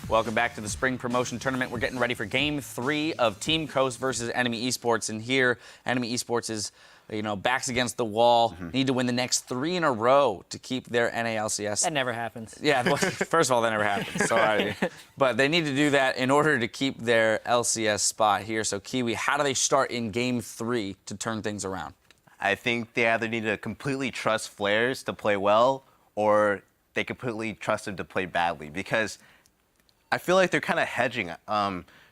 Welcome back to the Spring Promotion Tournament. We're getting ready for Game 3 of Team Coast versus NME Esports. And here, NME Esports is, backs against the wall. Need to win the next 3 in a row to keep their NALCS. That never happens. Yeah, well, first of all, that never happens. So, but they need to do that in order to keep their LCS spot here. So, Kiwi, how do they start in Game 3 to turn things around? I think they either need to completely trust Flares to play well, or they completely trust him to play badly, because I feel like they're kind of hedging.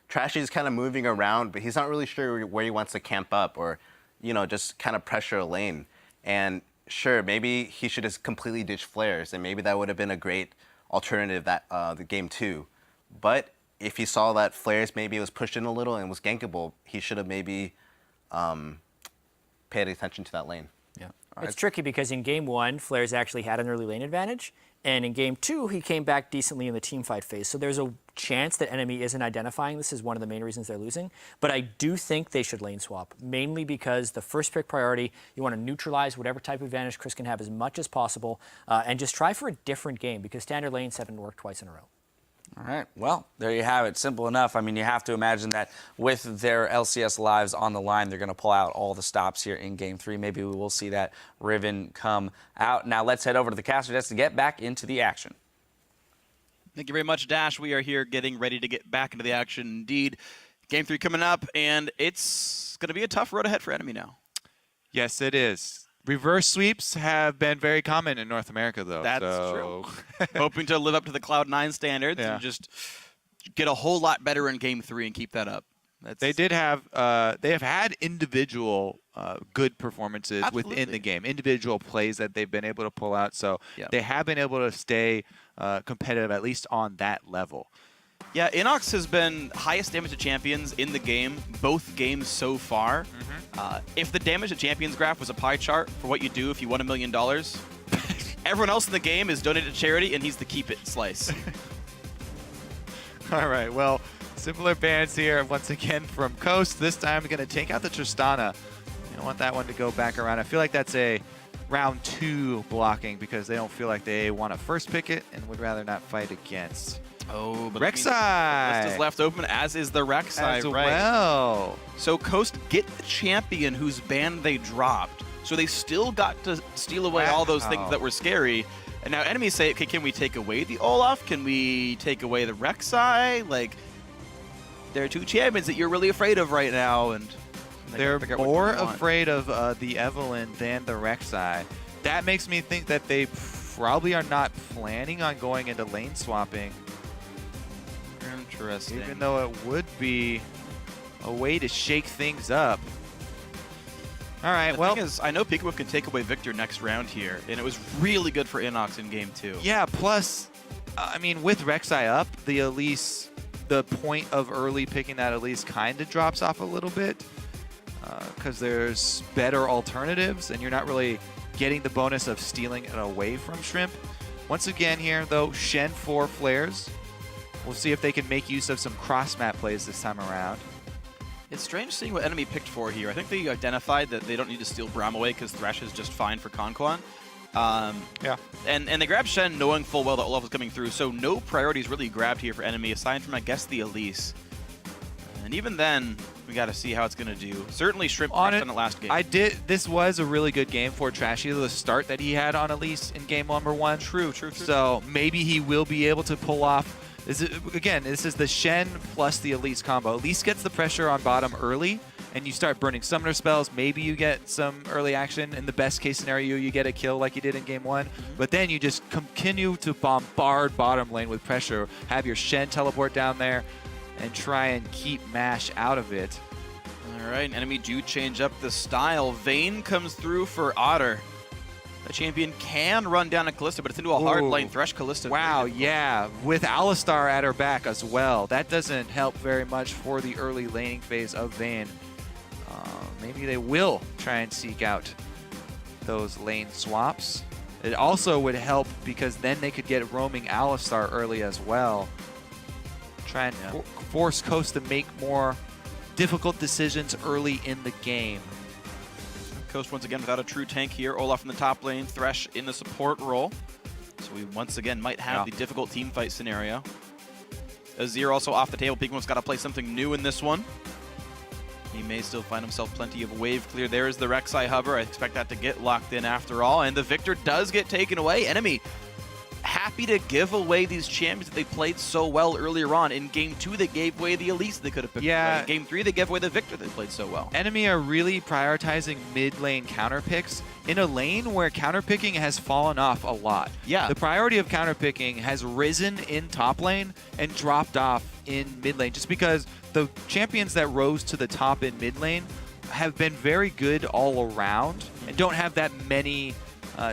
Trashy is kind of moving around, but he's not really sure where he wants to camp up or, just kind of pressure a lane. And sure, maybe he should just completely ditch Flares, and maybe that would have been a great alternative that the Game 2. But if he saw that Flares maybe was pushed in a little and was gankable, he should have maybe paid attention to that lane. Yeah. It's tricky because in Game 1, Flares actually had an early lane advantage. And in Game 2, he came back decently in the teamfight phase. So there's a chance that NME isn't identifying this as one of the main reasons they're losing. But I do think they should lane swap, mainly because the first pick priority, you want to neutralize whatever type of advantage Chris can have as much as possible, and just try for a different game, because standard lanes haven't worked twice in a row. All right, well, there you have it. Simple enough. I mean, you have to imagine that with their LCS lives on the line, they're going to pull out all the stops here in Game 3. Maybe we will see that Riven come out. Now let's head over to the caster desk to get back into the action. Thank you very much, Dash. We are here getting ready to get back into the action indeed. Game 3 coming up, and it's going to be a tough road ahead for NME now. Yes, it is. Reverse sweeps have been very common in North America, though. That's true. Hoping to live up to the Cloud9 standards and just get a whole lot better in Game 3 and keep that up. They have had individual good performances within the game, individual plays that they've been able to pull out. So they have been able to stay competitive, at least on that level. Yeah, Inox has been highest damage to champions in the game, both games so far. If the damage to champions graph was a pie chart for what you do if you won $1 million, everyone else in the game is donated to charity, and he's the keep it slice. All right, well, similar bans here once again from Coast. This time going to take out the Tristana. You don't want that one to go back around. I feel like that's a round 2 blocking, because they don't feel like they want to first pick it and would rather not fight against. Oh, but Rek'Sai! the list is left open, as is the Rek'Sai, as right? well. So Coast get the champion whose ban they dropped. So they still got to steal away all those things that were scary. And now enemies say, okay, can we take away the Olaf? Can we take away the Rek'Sai? Like, there are 2 champions that you're really afraid of right now, and they're more afraid of the Evelynn than the Rek'Sai. That makes me think that they probably are not planning on going into lane swapping. Interesting. Even though it would be a way to shake things up. All right, the well, thing is, I know Peekaboo can take away Victor next round here, and it was really good for Inox in Game 2. Yeah, plus, I mean, with Rek'Sai up, the Elise, the point of early picking that Elise kind of drops off a little bit, because there's better alternatives, and you're not really getting the bonus of stealing it away from Shrimp. Once again here, though, Shen for Flares. We'll see if they can make use of some cross-map plays this time around. It's strange seeing what NME picked for here. I think they identified that they don't need to steal Braum away because Thresh is just fine for Conquan. And they grabbed Shen knowing full well that Olaf was coming through, so no priorities really grabbed here for NME, aside from, I guess, the Elise. And even then, we got to see how it's going to do. Certainly Shrimp crushed on the last game. This was a really good game for Trashy, the start that he had on Elise in game number 1. True. So maybe he will be able to pull off. This is the Shen plus the Elise combo. Elise gets the pressure on bottom early, and you start burning summoner spells. Maybe you get some early action. In the best case scenario, you get a kill like you did in game 1. But then you just continue to bombard bottom lane with pressure. Have your Shen teleport down there and try and keep MASH out of it. All right, NME do change up the style. Vayne comes through for Otter. The champion can run down a Kalista, but it's into a hard lane. Thresh Kalista. Wow, yeah. With Alistar at her back as well. That doesn't help very much for the early laning phase of Vayne. Maybe they will try and seek out those lane swaps. It also would help because then they could get roaming Alistar early as well. Try and force Coast to make more difficult decisions early in the game. Coast once again without a true tank here. Olaf in the top lane, Thresh in the support role. So we once again might have the difficult team fight scenario. Azir also off the table. Pigmo's got to play something new in this one. He may still find himself plenty of wave clear. There is the Rek'Sai hover. I expect that to get locked in after all. And the victor does get taken away. Enemy happy to give away these champions that they played so well earlier on. In Game 2, they gave away the Elise they could have picked away. In Game 3, they gave away the victor they played so well. Enemy are really prioritizing mid lane counter picks in a lane where counter picking has fallen off a lot. Yeah. The priority of counter picking has risen in top lane and dropped off in mid lane just because the champions that rose to the top in mid lane have been very good all around and don't have that many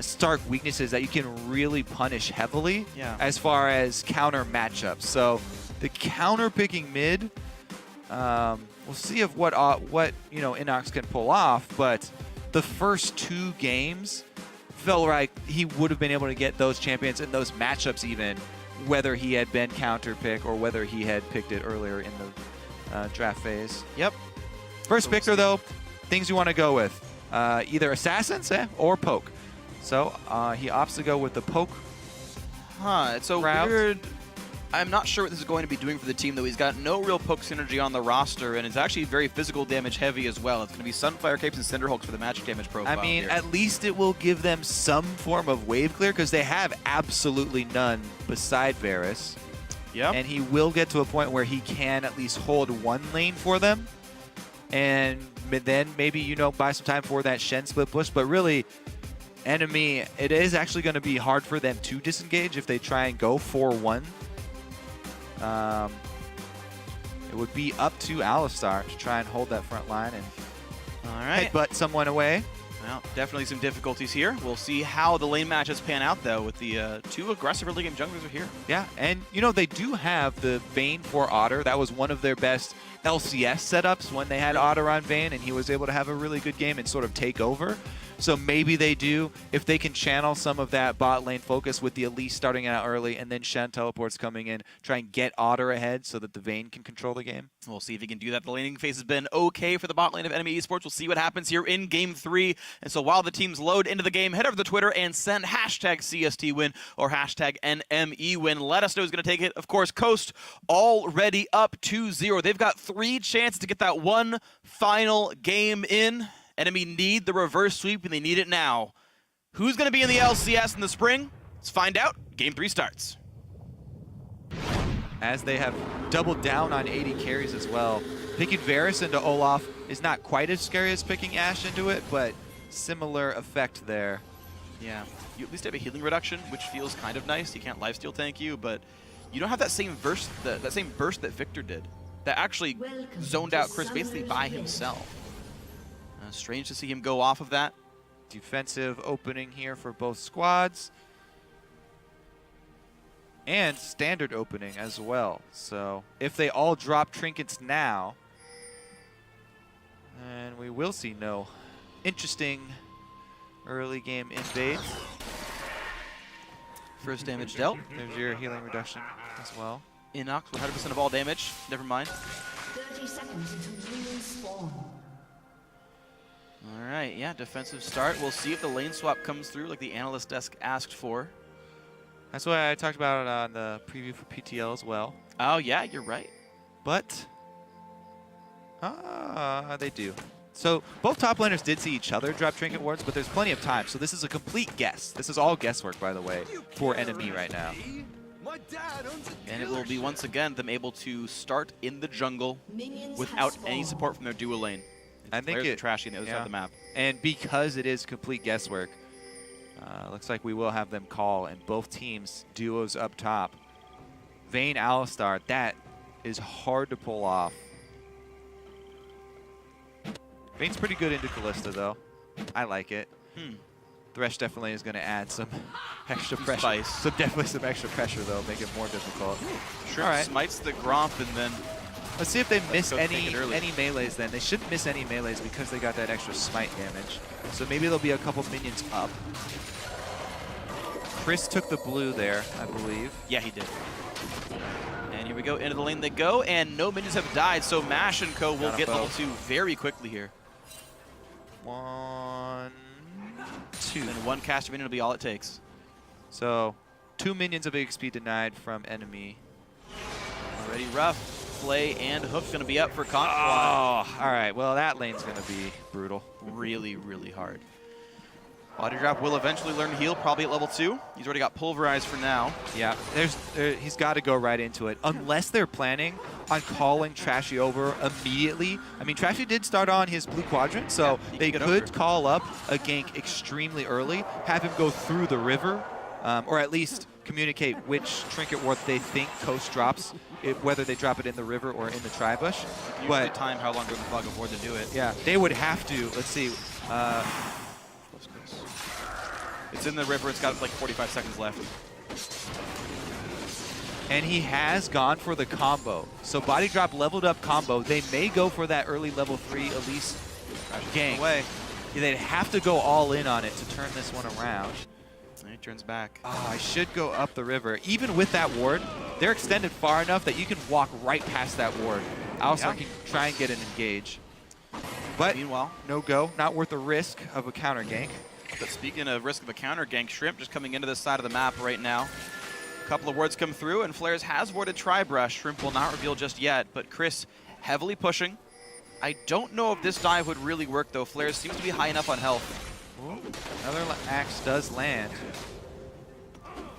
stark weaknesses that you can really punish heavily as far as counter matchups. So the counter picking mid, we'll see if what Inox can pull off, but the first 2 games felt like he would have been able to get those champions and those matchups even, whether he had been counter pick or whether he had picked it earlier in the draft phase. Yep. First picker though, things you want to go with, either assassins or poke. So he opts to go with the poke. It's so route. weird. I'm not sure what this is going to be doing for the team, though. He's got no real poke synergy on the roster, and it's actually very physical damage heavy as well. It's going to be Sunfire Capes and Cinderhulks for the magic damage profile. I mean, here. at least it will give them some form of wave clear because they have absolutely none beside Varus. Yep. And he will get to a point where he can at least hold one lane for them. And then maybe, buy some time for that Shen split push. But really, Enemy, it is actually going to be hard for them to disengage if they try and go 4-1. It would be up to Alistar to try and hold that front line and headbutt someone away. Well, definitely some difficulties here. We'll see how the lane matches pan out, though, with the 2 aggressive early game junglers are here. Yeah, and they do have the Vayne for Otter. That was one of their best LCS setups when they had Otter on Vayne, and he was able to have a really good game and sort of take over. So maybe they do, if they can channel some of that bot lane focus with the Elise starting out early and then Shen teleports coming in, try and get Otter ahead so that the Vayne can control the game. We'll see if he can do that. The laning phase has been okay for the bot lane of Enemy Esports. We'll see what happens here in Game 3. And so while the teams load into the game, head over to Twitter and send hashtag CST win or hashtag NME win. Let us know who's going to take it. Of course, Coast already up 2-0. They've got 3 chances to get that one final game in. Enemy need the reverse sweep, and they need it now. Who's going to be in the LCS in the spring? Let's find out. Game 3 starts. As they have doubled down on 80 carries as well. Picking Varus into Olaf is not quite as scary as picking Ashe into it, but similar effect there. Yeah, you at least have a healing reduction, which feels kind of nice. You can't lifesteal tank you, but you don't have that same burst that Victor did. That actually zoned out Chris basically by himself. Strange to see him go off of that. Defensive opening here for both squads. And standard opening as well. So if they all drop trinkets now, then we will see no interesting early game invades. First damage dealt. There's your healing reduction as well. Inox, 100% of all damage. Never mind. 30 seconds until minions spawn. All right, yeah, defensive start. We'll see if the lane swap comes through like the analyst desk asked for. That's what I talked about on the preview for PTL as well. Oh, yeah, you're right. But, they do. So both top laners did see each other drop trinket wards, but there's plenty of time. So this is a complete guess. This is all guesswork, by the way, for NME right now. And it will be, once again, them able to start in the jungle Minions without have any spawned. support from their dual lane. I think Players are it trashy on the other side of the map. And because it is complete guesswork, looks like we will have them call, and both teams duos up top. Vayne Alistar, that is hard to pull off. Vayne's pretty good into Kalista, though. I like it. Thresh definitely is going to add some extra pressure. Spice. So definitely some extra pressure, though, make it more difficult. Sure. All right. Smites the Gromp and then... Let's see if they miss go take it early. any melees then. They shouldn't miss any melees because they got that extra smite damage. So maybe there'll be a couple minions up. Chris took the blue there, I believe. Yeah, he did. And here we go. Into the lane they go, and no minions have died, so Mash and Co. will Got a get bow. level 2 very quickly here. 1, 2. And one caster minion will be all it takes. So 2 minions of XP denied from Enemy. Ready rough. Flay and Hook going to be up for Con. Oh, all right. Well, that lane's going to be brutal. Really, really hard. Body drop will eventually learn to heal, probably at level 2. He's already got pulverized for now. Yeah, he's got to go right into it, unless they're planning on calling Trashy over immediately. I mean, Trashy did start on his blue quadrant, so yeah, they could call up a gank extremely early, have him go through the river, or at least communicate which trinket ward they think Coast drops, whether they drop it in the river or in the tri-bush. But time how long they're going to fog afford to do it. Yeah, they would have to. Let's see. It's in the river. It's got like 45 seconds left. And he has gone for the combo. So body drop leveled up combo. They may go for that early level 3 Elise gank. Away. Yeah, they'd have to go all in on it to turn this one around. And he turns back. Oh, I should go up the river. Even with that ward, they're extended far enough that you can walk right past that ward. Alistar can try and get an engage. But meanwhile, no go. Not worth the risk of a counter gank. But speaking of risk of a counter gank, Shrimp just coming into this side of the map right now. A couple of wards come through, and Flares has warded Tri-Brush. Shrimp will not reveal just yet, but Chris heavily pushing. I don't know if this dive would really work, though. Flares seems to be high enough on health. Ooh, another axe does land.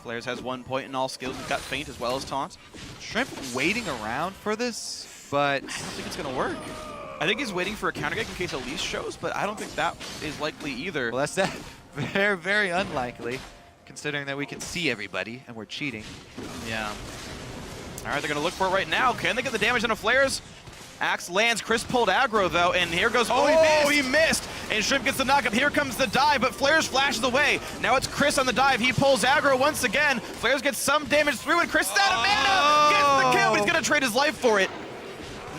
Flares has 1 point in all skills. He's got Feint as well as Taunt. Shrimp waiting around for this, but I don't think it's going to work. I think he's waiting for a counter gank in case Elise shows, but I don't think that is likely either. well, that's very, very unlikely, considering that we can see everybody and we're cheating. Yeah. All right, they're going to look for it right now. Can they get the damage on Flares? Axe lands. Chris pulled aggro, though, and here goes. Oh, he missed! And Shrimp gets the knockup. Here comes the dive, but Flares flashes away. Now it's Chris on the dive. He pulls aggro once again. Flares gets some damage through, and Chris is out of mana! Gets the kill, but he's going to trade his life for it.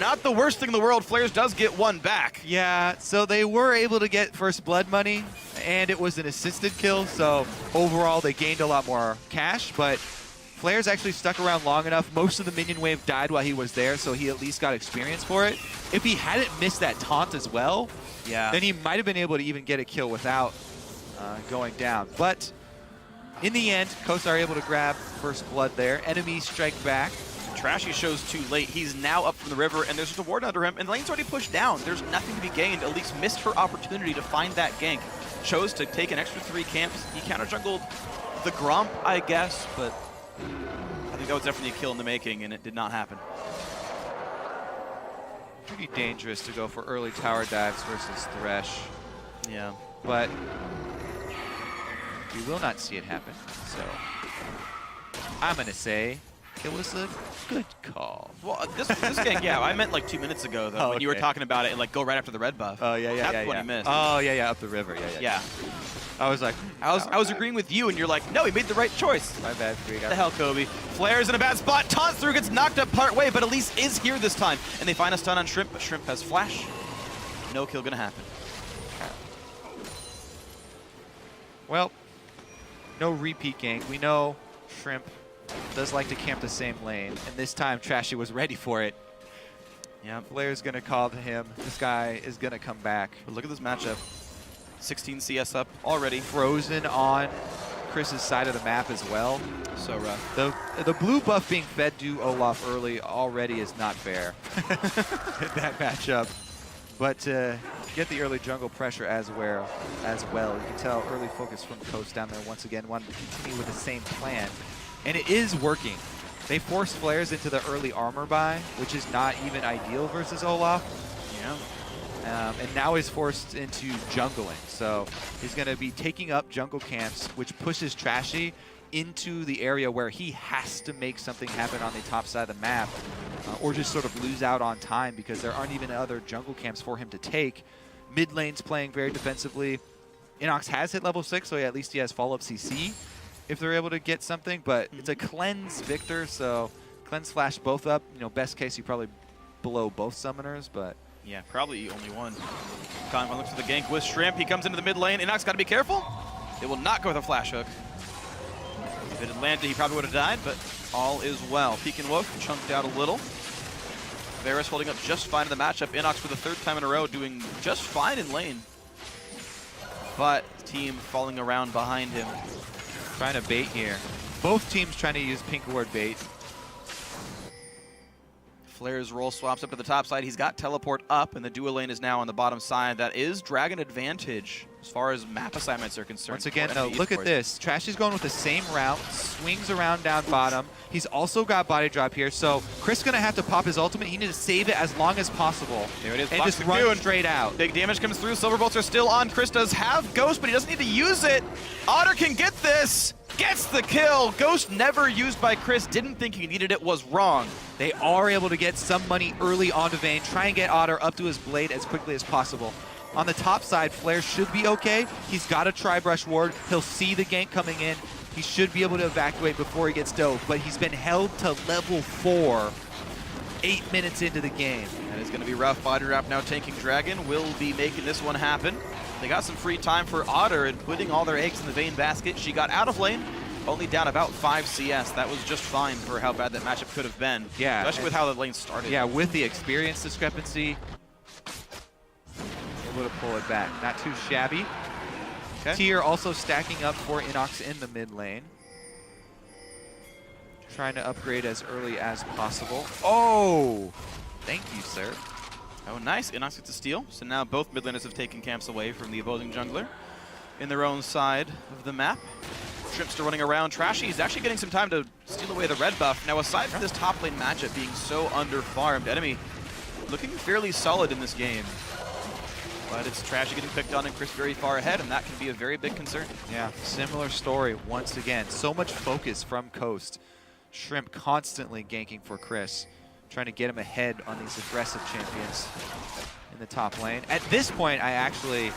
Not the worst thing in the world. Flares does get one back. Yeah, so they were able to get first blood money, and it was an assisted kill, so overall they gained a lot more cash, but Flares actually stuck around long enough. Most of the minion wave died while he was there, so he at least got experience for it. If he hadn't missed that taunt as well, then he might have been able to even get a kill without going down. But in the end, Coast are able to grab first blood there. Enemy strike back. Trashy shows too late. He's now up from the river, and there's just a ward under him, and the lane's already pushed down. There's nothing to be gained. Elise missed her opportunity to find that gank. Chose to take an extra 3 camps. He counter-jungled the Gromp, I guess, but I think that was definitely a kill in the making, and it did not happen. Pretty dangerous to go for early tower dives versus Thresh. Yeah. But we will not see it happen, so I'm going to say it was a good call. Well, this gank, yeah, I meant like 2 minutes ago, though, when you were talking about it, and like go right after the red buff. Oh, yeah, That's what he missed. Oh, yeah, up the river, yeah. I was like, I was agreeing with you, and you're like, no, he made the right choice. my bad, Freak. What the hell, Kobe? Flares in a bad spot. Taunts through, gets knocked up part way, but Elise is here this time. And they find a stun on Shrimp, but Shrimp has flash. No kill gonna happen. Well, no repeat gank. We know Shrimp does like to camp the same lane, and this time Trashy was ready for it. Yeah. Flair's gonna call to him. This guy is gonna come back. But look at this matchup. 16 CS up already. Frozen on Chris's side of the map as well. So rough. The blue buff being fed to Olaf early already is not fair in that matchup. But get the early jungle pressure as well. You can tell early focus from Coast down there once again, wanted to continue with the same plan. And it is working. They forced Flares into the early armor buy, which is not even ideal versus Olaf. Yeah. And now he's forced into jungling. So he's going to be taking up jungle camps, which pushes Trashy into the area where he has to make something happen on the top side of the map, or just sort of lose out on time because there aren't even other jungle camps for him to take. Mid lane's playing very defensively. Inox has hit level 6, so at least he has follow-up CC if they're able to get something, but it's a cleanse Victor, so cleanse flash both up. You know, best case you probably blow both summoners, but yeah, probably only one. Conquan looks for the gank with Shrimp. He comes into the mid lane. Inox got to be careful. It will not go with a flash hook. If it had landed, he probably would have died, but all is well. Peek and Woke chunked out a little. Varus holding up just fine in the matchup. Inox for the 3rd time in a row doing just fine in lane. But team falling around behind him. trying to bait here. Both teams trying to use pink ward bait. Flair's roll swaps up to the top side. He's got teleport up, and the duo lane is now on the bottom side. That is Dragon advantage as far as map assignments are concerned. Once again, for though, NME look at Esports. this. Trashy's going with the same route, swings around down bottom. He's also got body drop here, so Chris going to have to pop his ultimate. He needs to save it as long as possible. There it is. And just Fox run Cocoon. straight out. Big damage comes through. Silver bolts are still on. Chris does have Ghost, but he doesn't need to use it. Otter can get this. Gets the kill. Ghost never used by Chris. Didn't think he needed it. Was wrong. They are able to get some money early onto Vayne, try and get Otter up to his blade as quickly as possible. On the top side, Flair should be okay. He's got a tri-brush ward. He'll see the gank coming in. He should be able to evacuate before he gets dove, but he's been held to level 4 8 minutes into the game. That is going to be rough. Body Wrap now tanking Dragon. Will be making this one happen. They got some free time for Otter and putting all their eggs in the Vayne basket. She got out of lane, only down about 5 CS. That was just fine for how bad that matchup could have been. Yeah, especially with how the lane started. Yeah, with the experience discrepancy, able to pull it back. Not too shabby. Okay. Tier also stacking up for Inox in the mid lane. Trying to upgrade as early as possible. Oh! Thank you, sir. Oh, nice. Inox gets a steal. So now both mid laners have taken camps away from the opposing jungler in their own side of the map. Shrimpster running around. Trashy is actually getting some time to steal away the red buff. Now, aside from this top lane matchup being so under-farmed, enemy looking fairly solid in this game. But it's Trashy getting picked on and Chris very far ahead, and that can be a very big concern. Yeah, similar story once again. So much focus from Coast. Shrimp constantly ganking for Chris, trying to get him ahead on these aggressive champions in the top lane. At this point, I actually,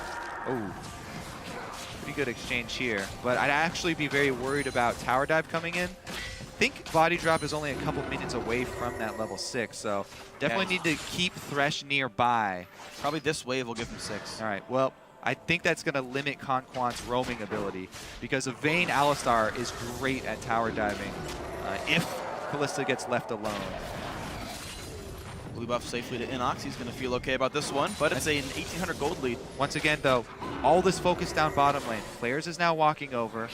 pretty good exchange here, but I'd actually be very worried about tower dive coming in. I think body drop is only a couple minutes away from that level 6, so definitely need to keep Thresh nearby. Probably this wave will give him 6. All right, well, I think that's going to limit Conquan's roaming ability because a Vayne Alistar is great at tower diving if Kalista gets left alone. Blue buff safely to Inox. He's going to feel okay about this one, but it's an 1,800 gold lead. Once again, though, all this focus down bottom lane. Flares is now walking over.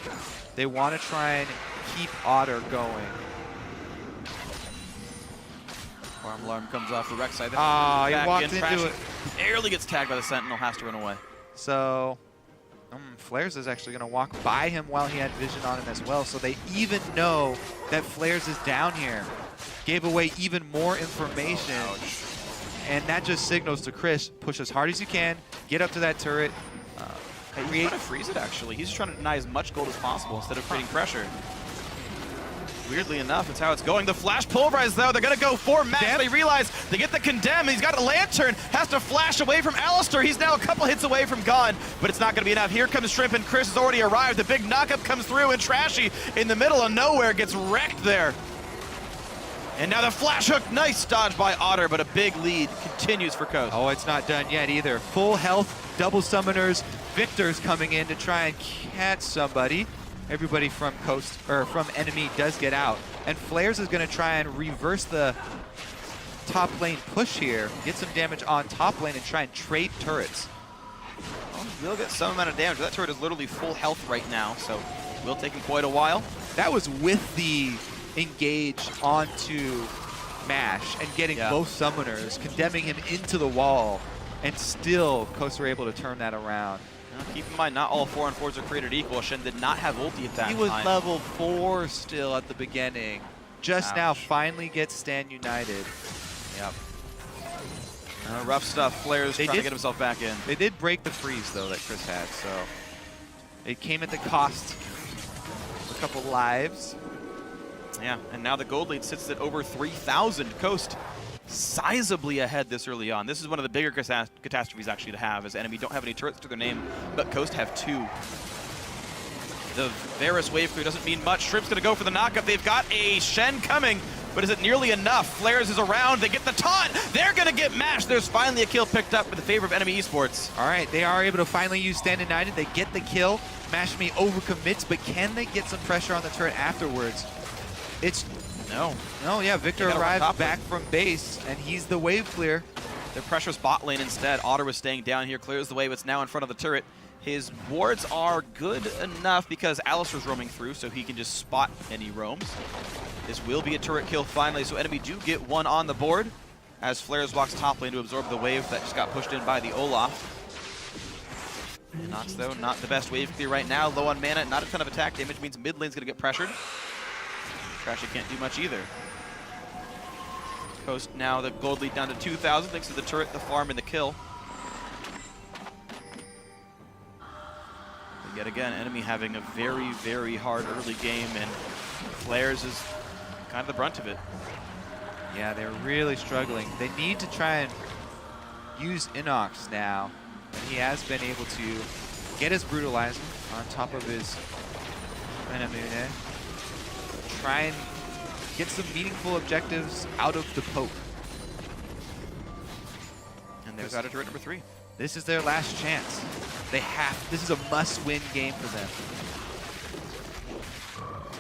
They want to try and keep Otter going. Farm alarm comes off the Rex side. He Back walked in. into Trashy it. barely gets tagged by the Sentinel, has to run away. So Flares is actually going to walk by him while he had vision on him as well. So they even know that Flares is down here. Gave away even more information. Ouch. And that just signals to Chris, push as hard as you can, get up to that turret. He's trying to freeze it, actually. He's trying to deny as much gold as possible instead of creating pressure. Weirdly enough, it's how it's going. The flash pulverized, though. They're going to go for Max. They realize they get the condemn. He's got a lantern. Has to flash away from Alistar. He's now a couple hits away from gone, but it's not going to be enough. Here comes Shrimp, and Chris has already arrived. The big knockup comes through, and Trashy in the middle of nowhere gets wrecked there. And now the flash hook. Nice dodge by Otter, but a big lead continues for Coast. Oh, it's not done yet either. Full health, double summoners. Victor's coming in to try and catch somebody. Everybody from Coast or from NME does get out, and Flares is going to try and reverse the top lane push here, get some damage on top lane, and try and trade turrets. Well, we'll get some amount of damage. That turret is literally full health right now, so will take him quite a while. That was with the engage onto Mash and getting both summoners, condemning him into the wall, and still Coast were able to turn that around. Now, keep in mind, not all 4-on-4s are created equal. Shen did not have ulti at that time. He was level 4 still at the beginning. Just now finally gets Stan United. Yep. Rough stuff. Flair's trying to get himself back in. They did break the freeze, though, that Chris had, so it came at the cost of a couple lives. Yeah, and now the gold lead sits at over 3,000. Coast sizably ahead this early on. This is one of the bigger catastrophes actually to have, as NME don't have any turrets to their name, but Coast have 2. The Varus wave clear doesn't mean much. Shrimp's going to go for the knockup. They've got a Shen coming, but is it nearly enough? Flares is around. They get the taunt. They're going to get mashed. There's finally a kill picked up in the favor of NME Esports. All right, they are able to finally use Stand United. They get the kill. Mash Me overcommits, but can they get some pressure on the turret afterwards? It's no, yeah, Victor arrives back from base, and he's the wave clear. Their pressure's bot lane instead. Otter was staying down here, clears the wave. It's now in front of the turret. His wards are good enough because Alistar's roaming through, so he can just spot any roams. This will be a turret kill finally, so enemy do get one on the board as Flares walks top lane to absorb the wave that just got pushed in by the Olaf. Nox, though, not the best wave clear right now. Low on mana, not a ton of attack damage, means mid lane's going to get pressured. Trashy can't do much either. Coast now the gold lead down to 2,000 thanks to the turret, the farm, and the kill. But yet again, enemy having a very, very hard early game, and Flares is kind of the brunt of it. Yeah, they're really struggling. They need to try and use Inox now. He has been able to get his Brutalizer on top of his NME. Try and get some meaningful objectives out of the poke. And there's out of turret number 3. This is their last chance. This is a must-win game for them.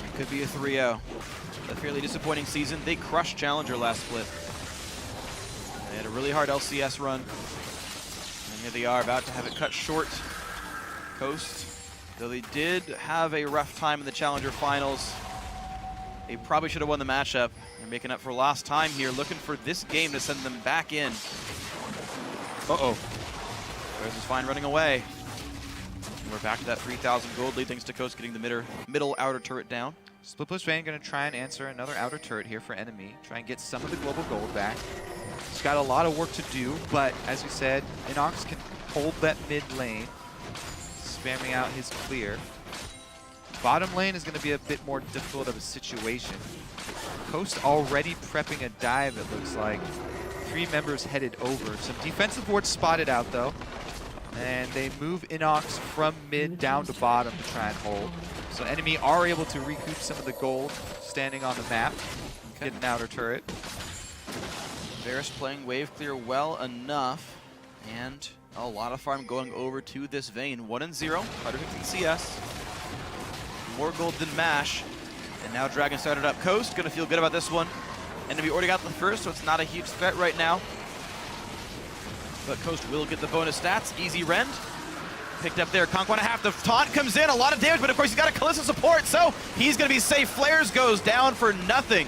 It could be a 3-0. A fairly disappointing season. They crushed Challenger last split. They had a really hard LCS run. And here they are about to have it cut short. Coast, though they did have a rough time in the Challenger finals, they probably should have won the matchup. They're making up for lost time here, looking for this game to send them back in. Uh-oh. Flares is fine running away. And we're back to that 3,000 gold lead thanks to Coast getting the middle outer turret down. Split Push Vayne going to try and answer another outer turret here for NME. Try and get some of the global gold back. He's got a lot of work to do, but as you said, Inox can hold that mid lane, spamming out his clear. Bottom lane is going to be a bit more difficult of a situation. Coast already prepping a dive, it looks like. 3 members headed over. Some defensive wards spotted out, though. And they move Inox from mid down to bottom to try and hold. So enemy are able to recoup some of the gold standing on the map. Get an outer turret. Varus playing wave clear well enough. And a lot of farm going over to this Vayne. 1-0, 115 CS. More gold than MASH. And now Dragon started up. Coast, gonna feel good about this one. Enemy already got the first, so it's not a huge threat right now. But Coast will get the bonus stats. Easy rend. Picked up there. Conk 1.5. The taunt comes in. A lot of damage, but of course he's got a Kalista support, so he's going to be safe. Flares goes down for nothing.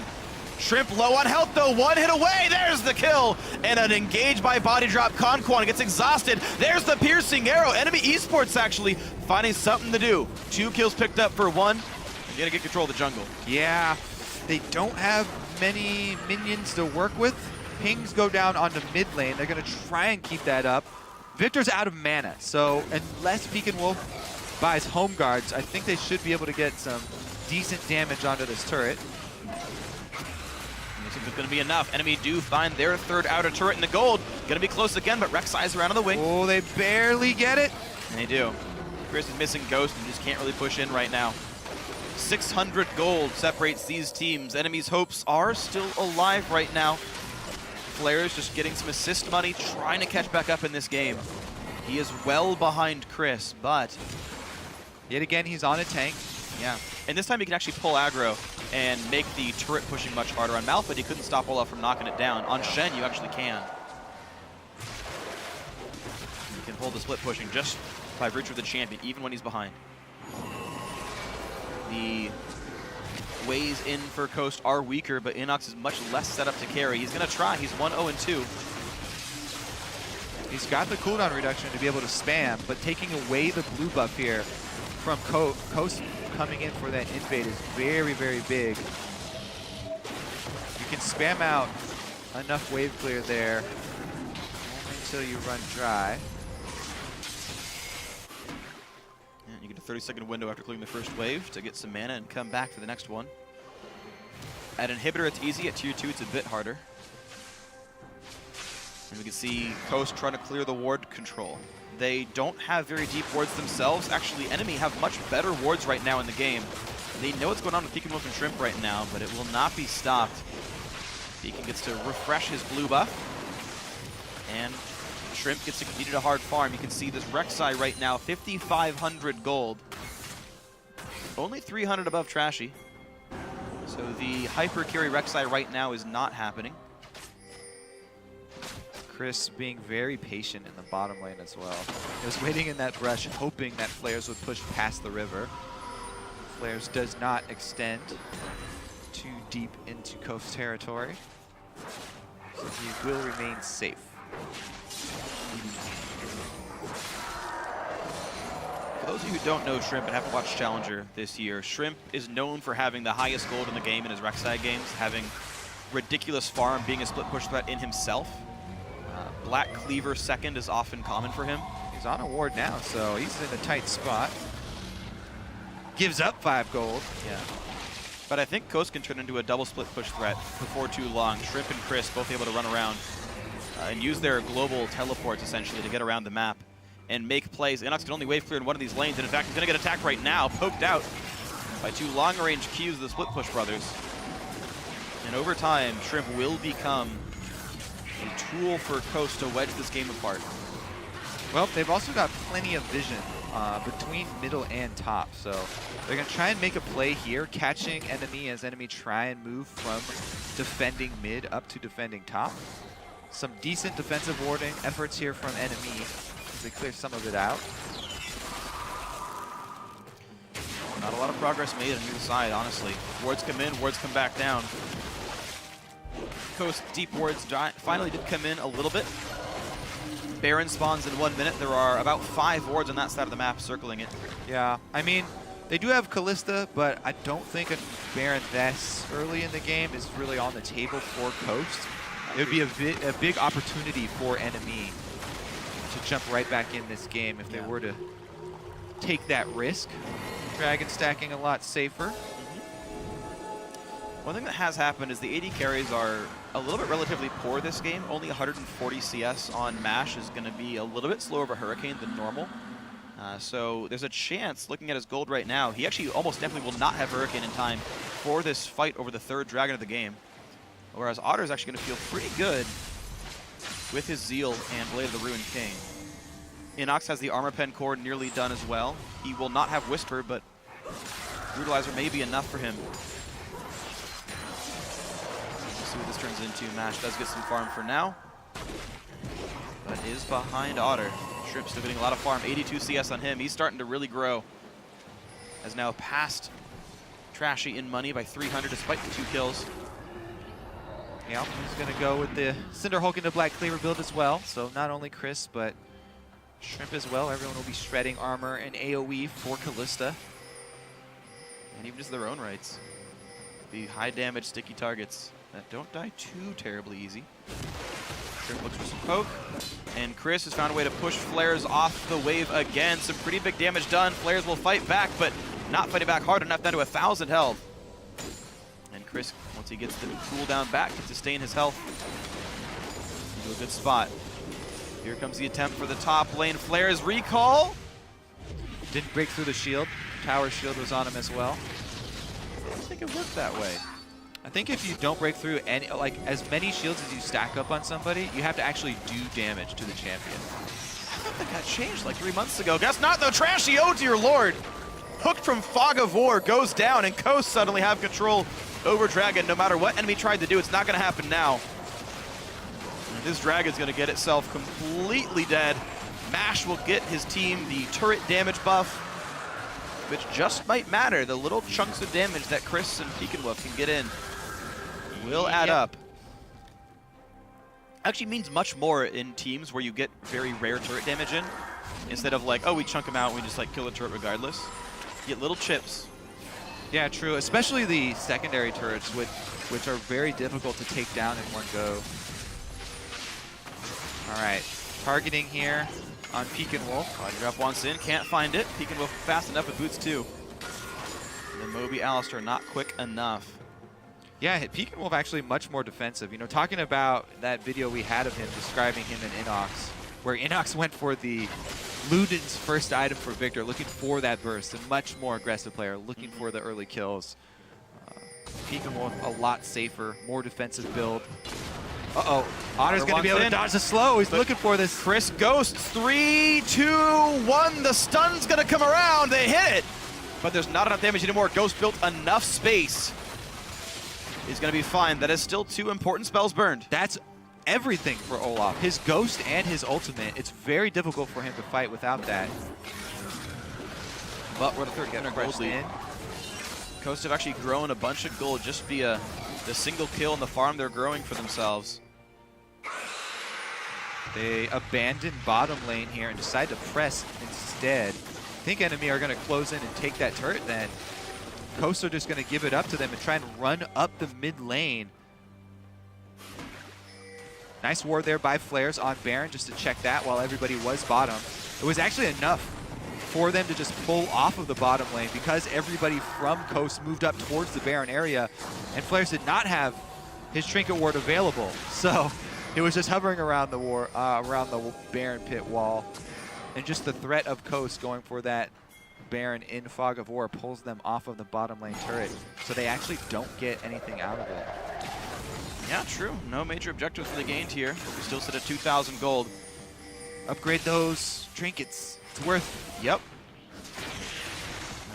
Shrimp low on health, though. One hit away. There's the kill. And an engage by body drop. Conquan gets exhausted. There's the piercing arrow. Enemy esports actually finding something to do. 2 kills picked up for 1. They're going to get control of the jungle. Yeah, they don't have many minions to work with. Pings go down onto mid lane. They're going to try and keep that up. Victor's out of mana, so unless Pekin Wolf buys home guards, I think they should be able to get some decent damage onto this turret. Looks like it's going to be enough. Enemy do find their 3rd outer turret in the gold. Going to be close again, but Rek'Sai's around on the wing. Oh, they barely get it. And they do. Chris is missing Ghost and just can't really push in right now. 600 gold separates these teams. Enemy's hopes are still alive right now. Flares just getting some assist money, trying to catch back up in this game. He is well behind Chris, but yet again, he's on a tank. Yeah, and this time he can actually pull aggro and make the turret pushing much harder. On Malphite, he couldn't stop Olaf from knocking it down. On Shen, you actually can. You can hold the split pushing just by virtue of the champion, even when he's behind. The ways in for Coast are weaker, but Inox is much less set up to carry. He's going to try. He's 1-0-2. He's got the cooldown reduction to be able to spam, but taking away the blue buff here from Coast coming in for that invade is very, very big. You can spam out enough wave clear there only until you run dry. And you get a 30-second window after clearing the first wave to get some mana and come back for the next one. At Inhibitor, it's easy. At Tier 2, it's a bit harder. And we can see Coast trying to clear the ward control. They don't have very deep wards themselves. Actually, enemy have much better wards right now in the game. They know what's going on with Pekin Wolf and Shrimp right now, but it will not be stopped. Pekin gets to refresh his blue buff. And Shrimp gets to complete a hard farm. You can see this Rek'Sai right now, 5,500 gold. Only 300 above Trashy. So the hyper carry Rek'Sai right now is not happening. Chris being very patient in the bottom lane as well. He was waiting in that brush, hoping that Flares would push past the river. Flares does not extend too deep into Coast territory. So he will remain safe. For those of you who don't know Shrimp and haven't watched Challenger this year, Shrimp is known for having the highest gold in the game in his Rek'Sai games, having ridiculous farm, being a split push threat in himself. Black Cleaver second is often common for him. He's on a ward now, so he's in a tight spot. Gives up 5 gold. Yeah. But I think Coast can turn into a double split push threat before too long. Shrimp and Chris both able to run around and use their global teleports essentially to get around the map and make plays. Inox can only wave clear in one of these lanes, and in fact he's going to get attacked right now, poked out by 2 long-range Qs of the split push brothers. And over time, Shrimp will become a tool for Coast to wedge this game apart. Well, they've also got plenty of vision between middle and top, so they're going to try and make a play here, catching NME as NME try and move from defending mid up to defending top. Some decent defensive warding efforts here from NME as they clear some of it out. Not a lot of progress made on either side, honestly. Wards come in, wards come back down. Coast deep wards finally did come in a little bit. Baron spawns in 1 minute. There are about 5 wards on that side of the map circling it. Yeah, I mean, they do have Callista, but I don't think a Baron this early in the game is really on the table for Coast. It would be a big opportunity for NME to jump right back in this game if they were to take that risk. Dragon stacking a lot safer. One thing that has happened is the AD carries are a little bit relatively poor this game. Only 140 CS on MASH is going to be a little bit slower of a Hurricane than normal. So there's a chance, looking at his gold right now, he actually almost definitely will not have Hurricane in time for this fight over the 3rd Dragon of the game. Whereas Otter is actually going to feel pretty good with his Zeal and Blade of the Ruined King. Inox has the Armor Pen core nearly done as well. He will not have Whisper, but Brutalizer may be enough for him. Let's see what this turns into. MASH does get some farm for now, but is behind Otter. Shrimp still getting a lot of farm. 82 CS on him. He's starting to really grow. Has now passed Trashy in money by 300 despite the 2 kills. Yeah, he's going to go with the Cinder Hulk into Black Cleaver build as well. So not only Chris, but Shrimp as well. Everyone will be shredding armor and AoE for Callista. And even just their own rights. Be high damage, sticky targets that don't die too terribly easy. Shrimp looks for some poke. And Chris has found a way to push Flares off the wave again. Some pretty big damage done. Flares will fight back, but not fighting back hard enough, down to 1,000 health. And Chris, once he gets the cooldown back, can sustain his health into a good spot. Here comes the attempt for the top lane. Flares recall. Didn't break through the shield. Tower shield was on him as well. I don't think it worked that way. I think if you don't break through any, like as many shields as you stack up on somebody, you have to actually do damage to the champion. I thought that got changed like 3 months ago. Guess not though. Trashy, oh dear lord. Hooked from Fog of War goes down, and Coast suddenly have control over Dragon. No matter what enemy tried to do, it's not going to happen now. And this Dragon's going to get itself completely dead. MASH will get his team the turret damage buff, which just might matter. The little chunks of damage that Chris and Pekinwolf can get in will add up. Actually means much more in teams where you get very rare turret damage in, instead of like, oh, we chunk them out and we just like kill the turret regardless. You get little chips. Yeah, true. Especially the secondary turrets, which are very difficult to take down in one go. All right, targeting here on Pekinwolf. Drop wants in, can't find it. Pekinwolf fast enough with boots too. And then Moby Alistair not quick enough. Yeah, Pekinwolf actually much more defensive. You know, talking about that video we had of him describing him in Inox, where Inox went for the Luden's first item for Victor, looking for that burst. A much more aggressive player, looking for the early kills. Pekinwolf a lot safer, more defensive build. Uh-oh, Otter's going to be able to dodge the slow. He's looking for this. Chris ghosts. 3, 2, 1. The stun's going to come around. They hit it. But there's not enough damage anymore. Ghost built enough space. He's going to be fine. That is still 2 important spells burned. That's everything for Olaf. His ghost and his ultimate. It's very difficult for him to fight without that. But we're the third getting a gold lead. Coast have actually grown a bunch of gold just via the single kill and the farm they're growing for themselves. They abandon bottom lane here and decide to press instead. I think NME are going to close in and take that turret then. Coast are just going to give it up to them and try and run up the mid lane. Nice ward there by Flares on Baron just to check that while everybody was bottom. It was actually enough for them to just pull off of the bottom lane because everybody from Coast moved up towards the Baron area, and Flares did not have his Trinket Ward available. So it was just hovering around the around the Baron pit wall, and just the threat of Coast going for that Baron in Fog of War pulls them off of the bottom lane turret, so they actually don't get anything out of it. Yeah, true. No major objectives really gained here, but we still sit at 2,000 gold. Upgrade those trinkets. It's worth. Yep.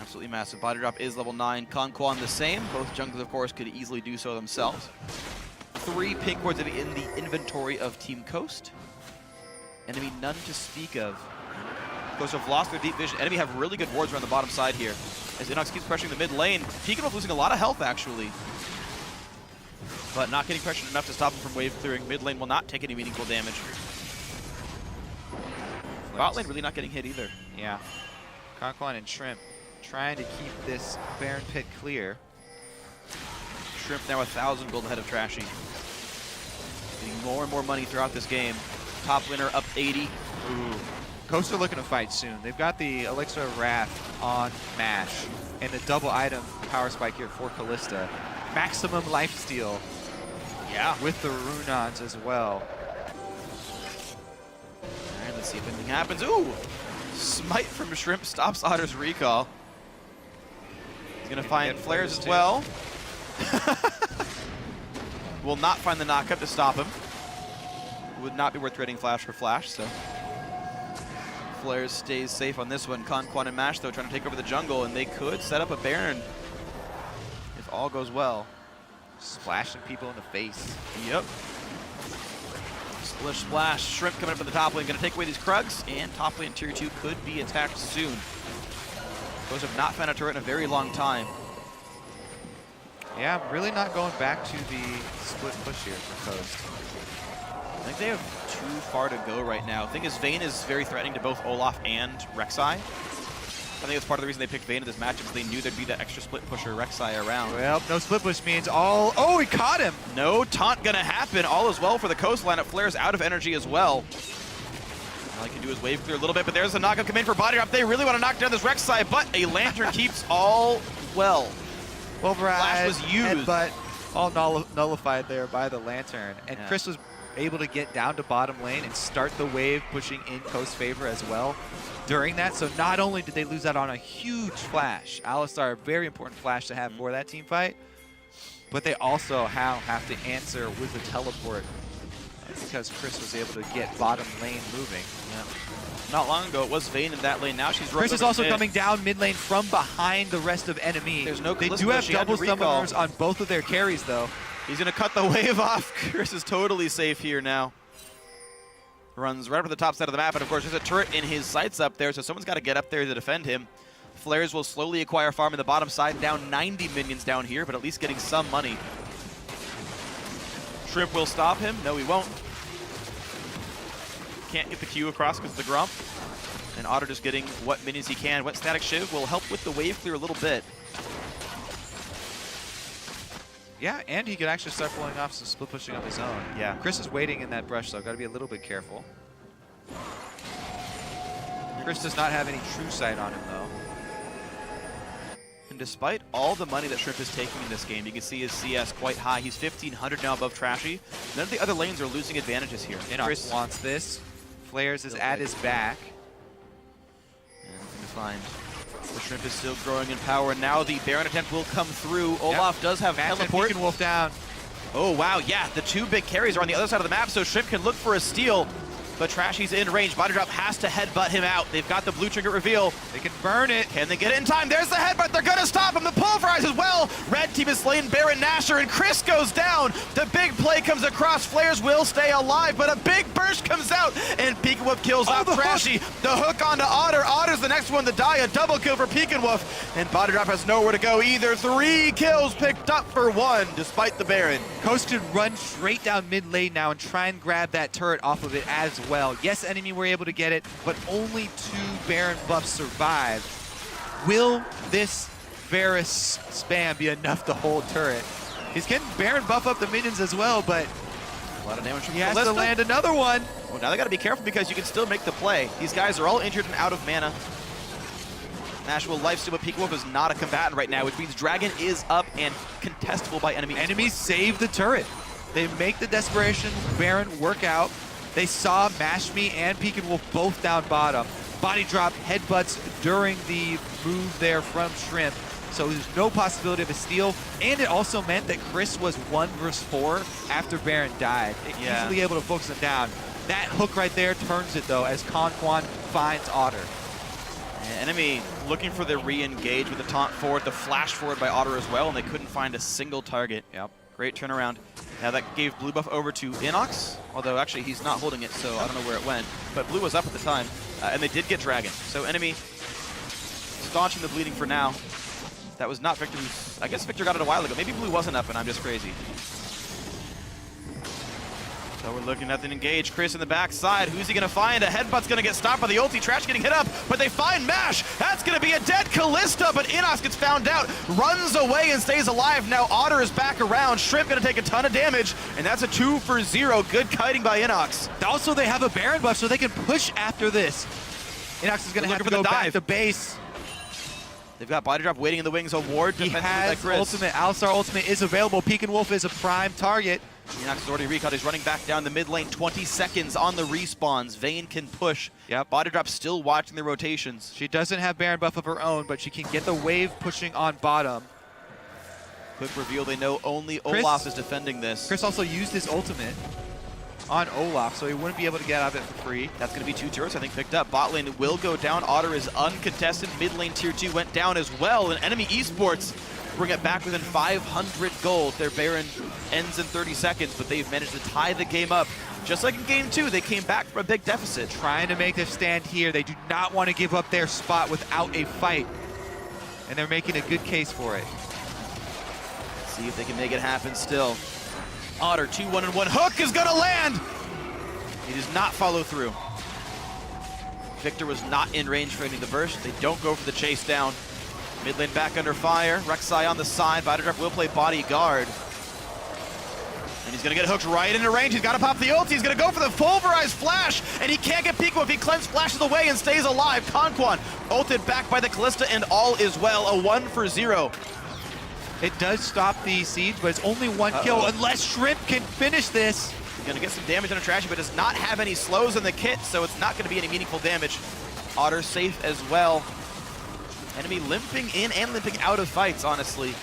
Absolutely massive. Body drop is level 9. Conquan the same. Both junglers, of course, could easily do so themselves. 3 pink wards in the inventory of Team Coast. Enemy none to speak of. Coast have lost their deep vision. Enemy have really good wards around the bottom side here. As Inox keeps pressuring the mid lane. Peekanolf losing a lot of health, actually. But not getting pressured enough to stop him from wave clearing. Mid lane will not take any meaningful damage. Bot lane really not getting hit either. Yeah. Conquan and Shrimp trying to keep this Baron pit clear. Shrimp now 1,000 gold ahead of Trashy. Getting more and more money throughout this game. Top winner up 80. Ooh. Coast are looking to fight soon. They've got the Elixir of Wrath on MASH and the double item power spike here for Callista. Maximum lifesteal. Yeah. With the Runons as well. Alright, let's see if anything happens. Ooh! Smite from Shrimp stops Otter's recall. He's gonna find Flares as well. Will not find the knockup to stop him. Would not be worth trading Flash for Flash, so. Flares stays safe on this one. Conquan and MASH, though, trying to take over the jungle, and they could set up a Baron if all goes well. Splashing people in the face. Yep. Splish Splash. Shrimp coming up in the top lane. Going to take away these Krugs, and top lane tier 2 could be attacked soon. Those have not found a turret in a very long time. Yeah, I'm really not going back to the split push here for Coast. I think they have too far to go right now. The thing is, Vayne is very threatening to both Olaf and Rek'Sai. I think that's part of the reason they picked Vayne in this matchup, is they knew there'd be that extra split pusher Rek'Sai around. Well, no split push means all... Oh, he caught him! No taunt gonna happen. All is well for the Coast lineup. Flares out of energy as well. All he can do is wave clear a little bit, but there's a knockup come in for body drop. They really want to knock down this Rek'Sai, but a Lantern keeps all well. Flash was used. But all nullified there by the Lantern. And yeah. Chris was able to get down to bottom lane and start the wave, pushing in Coast favor as well during that. So not only did they lose out on a huge flash, Alistar, a very important flash to have for that team fight, but they also have to answer with the teleport because Chris was able to get bottom lane moving. Yeah. Not long ago, it was Vayne in that lane. Now she's Chris is also coming down mid lane from behind the rest of NME. There's no They do have double summoners on both of their carries, though. He's going to cut the wave off. Chris is totally safe here now. Runs right up to the top side of the map, and of course there's a turret in his sights up there, so someone's got to get up there to defend him. Flares will slowly acquire farm in the bottom side, down 90 minions down here, but at least getting some money. Shrimp will stop him. No, he won't. Can't get the Q across because of the Grump. And Otter just getting what minions he can. Wet Static Shiv will help with the wave clear a little bit. Yeah, and he could actually start pulling off some split pushing on his own. Yeah. Chris is waiting in that brush, though. Got to be a little bit careful. Chris does not have any true sight on him, though. And despite all the money that Shrimp is taking in this game, you can see his CS quite high. He's 1,500 now above Trashy. None of the other lanes are losing advantages here. Chris wants this. Flares is at his back. And nothing to find. The Shrimp is still growing in power, and now the Baron attempt will come through. Olaf does have teleport. Wolf down. Oh, wow, yeah. The two big carries are on the other side of the map, so Shrimp can look for a steal. but Trashy's in range. Body drop has to headbutt him out. They've got the blue trinket reveal. They can burn it. Can they get it in time? There's the headbutt. They're going to stop him. The pulverize as well. Red team is slain Baron Nashor, and Chris goes down. The big play comes across. Flares will stay alive, but a big burst comes out, and Pekin Wolf kills off Trashy. The hook onto Otter. Otter's the next one to die. A double kill for Pekin Wolf, and Body drop has nowhere to go either. 3 kills picked up for 1, despite the Baron. Coast could run straight down mid lane now and try and grab that turret off of it as well. Yes, enemy were able to get it, but only 2 Baron buffs survived. Will this Varus spam be enough to hold turret? He's getting Baron buff up the minions as well, but A lot of damage from he has to land another one. Well, now they got to be careful because you can still make the play. These guys are all injured and out of mana. Nash will lifesteal, but Pekin Wolf is not a combatant right now, which means Dragon is up and contestable by enemy. Enemies save the turret. They make the Desperation Baron work out. They saw Mash Me and Pekin Wolf both down bottom. Body drop headbutts during the move there from Shrimp. So there's no possibility of a steal. And it also meant that Chris was 1 versus 4 after Baron died. Easily able to focus him down. That hook right there turns it though as Konquan finds Otter. And enemy looking for the re-engage with the taunt forward, the flash forward by Otter as well, and they couldn't find a single target. Yep. Great turnaround. Now that gave blue buff over to Inox, although actually he's not holding it, so I don't know where it went. But blue was up at the time, and they did get Dragon. So enemy staunching the bleeding for now. That was not Victor. I guess Victor got it a while ago. Maybe blue wasn't up and I'm just crazy. So we're looking at the engage. Chris in the backside. Who's he going to find? A headbutt's going to get stopped by the ulti. Trash getting hit up, but they find Mash. That's going to be a dead Callista, but Inox gets found out, runs away and stays alive. Now Otter is back around. Shrimp going to take a ton of damage, and that's a 2 for 0. Good kiting by Inox. Also, they have a Baron buff, so they can push after this. Inox is going to have to go back to base. They've got Body Drop waiting in the wings. A ward He defensive by has Chris. ultimate. Alistar ultimate is available. Pekin Wolf is a prime target. Inox is already recalled. He's running back down the mid lane. 20 seconds on the respawns. Vayne can push. Yep. Body Drop still watching the rotations. She doesn't have Baron buff of her own, but she can get the wave pushing on bottom. Quick reveal, they know only Olaf is defending this. Chris also used his ultimate on Olaf, so he wouldn't be able to get out of it for free. That's going to be 2 turrets, I think, picked up. Bot lane will go down. Otter is uncontested. Mid lane tier 2 went down as well. And enemy esports bring it back within 500 gold. Their Baron ends in 30 seconds, but they've managed to tie the game up. Just like in game 2, they came back from a big deficit. Trying to make their stand here. They do not want to give up their spot without a fight. And they're making a good case for it. Let's see if they can make it happen still. Otter, 2-1-1. Hook is going to land! He does not follow through. Victor was not in range for any of the burst. They don't go for the chase down. Mid lane back under fire. Rek'Sai on the side. Body Drop will play bodyguard. And he's going to get hooked right into range. He's got to pop the ult. He's going to go for the pulverized flash, and he can't get Pekin Wolf. He cleanse flashes away and stays alive. Konquan ulted back by the Callista, and all is well. A 1 for 0. It does stop the siege, but it's only 1 kill unless Shrimp can finish this. He's going to get some damage on a Trashy, but does not have any slows in the kit, so it's not going to be any meaningful damage. Otter safe as well. Enemy limping in and limping out of fights, honestly.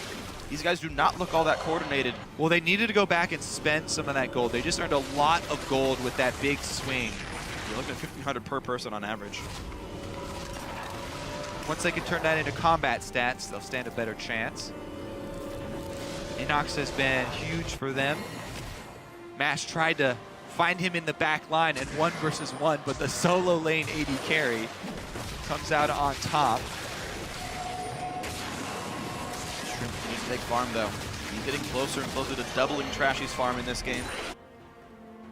These guys do not look all that coordinated. Well, they needed to go back and spend some of that gold. They just earned a lot of gold with that big swing. You're looking at 1,500 per person on average. Once they can turn that into combat stats, they'll stand a better chance. Inox has been huge for them. Mash tried to find him in the back line and 1 versus 1, but the solo lane AD carry comes out on top. Shrimp needs to take farm, though. He's getting closer and closer to doubling Trashy's farm in this game.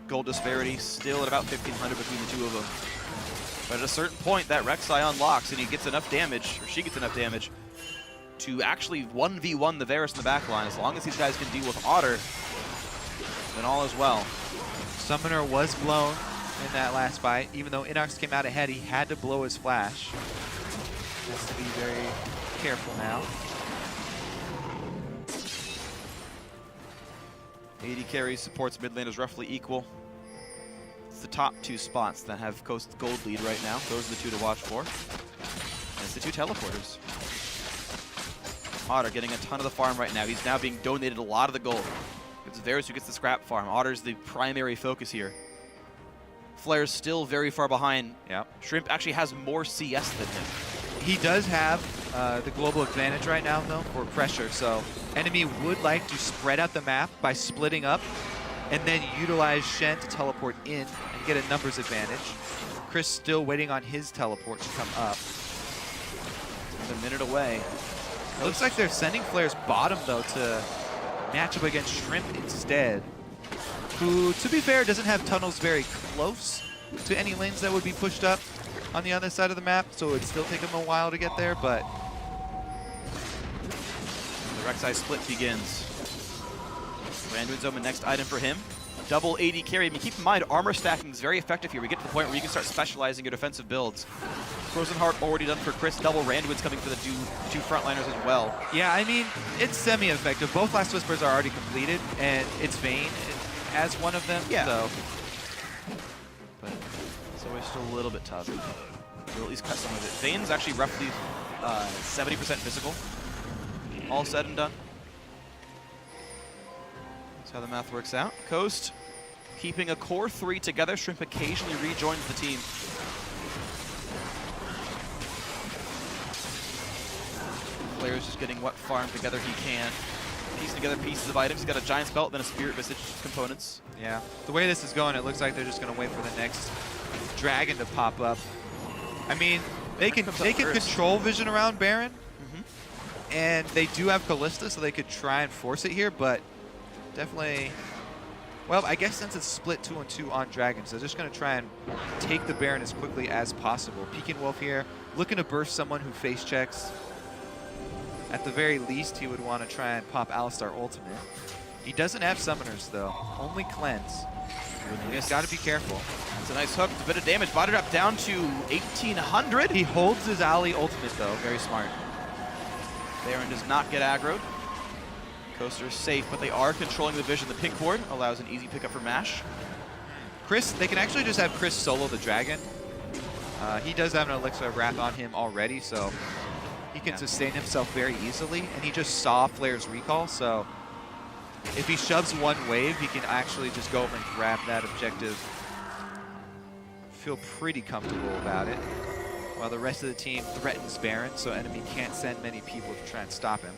Gold disparity still at about 1,500 between the two of them. But at a certain point, that Rek'Sai unlocks, and he gets enough damage, or she gets enough damage, to actually 1v1 the Varus in the back line. As long as these guys can deal with Otter, then all is well. Summoner was blown in that last fight. Even though Inox came out ahead, he had to blow his flash. Has to be very careful now. AD carry supports mid lane is roughly equal. It's the top 2 spots that have Coast gold lead right now. Those are the 2 to watch for. And it's the 2 teleporters. Otter getting a ton of the farm right now. He's now being donated a lot of the gold. It's Varus who gets the scrap farm. Otter's the primary focus here. Flair's still very far behind. Yep. Shrimp actually has more CS than him. He does have the global advantage right now, though, for pressure. So enemy would like to spread out the map by splitting up and then utilize Shen to teleport in and get a numbers advantage. Chris still waiting on his teleport to come up. He's a minute away. Looks like they're sending Flair's bottom, though, to match up against Shrimp instead, who, to be fair, doesn't have tunnels very close to any lanes that would be pushed up on the other side of the map, so it would still take him a while to get there, but... The Rek'Sai split begins. Randuin's Omen, next item for him. Double AD carry. I mean, keep in mind, armor stacking is very effective here. We get to the point where you can start specializing your defensive builds. Frozen Heart already done for Chris. Double Randuin's coming for the two frontliners as well. Yeah, I mean, it's semi-effective. Both Last Whispers are already completed, and it's Vayne as one of them, Yeah. so... But it's always still a little bit tough. We'll at least cut some of it. Vayne's actually roughly 70% physical. All said and done. That's how the math works out. Coast keeping a core 3 together. Shrimp occasionally rejoins the team. Flair's just getting what farm together he can. Piecing together pieces of items. He's got a Giant's Belt, then a Spirit Visage components. Yeah, the way this is going, it looks like they're just going to wait for the next dragon to pop up. I mean, they can control vision around Baron, and they do have Callista, so they could try and force it here, but definitely... Well, I guess since it's split 2 and 2 on Dragons, they're just going to try and take the Baron as quickly as possible. Pekin Wolf here, looking to burst someone who face checks. At the very least, he would want to try and pop Alistar Ultimate. He doesn't have Summoners, though. Only Cleanse. He's got to be careful. That's a nice hook. A bit of damage. Bought it up down to 1,800. He holds his ally Ultimate, though. Very smart. Baron does not get aggroed. Coaster's safe, but they are controlling the vision. The pink ward allows an easy pickup for Mash. Chris, they can actually just have Chris solo the dragon. He does have an Elixir of Wrath on him already, so he can sustain himself very easily. And he just saw Flair's recall, so if he shoves one wave, he can actually just go over and grab that objective. Feel pretty comfortable about it. While the rest of the team threatens Baron, so enemy can't send many people to try and stop him.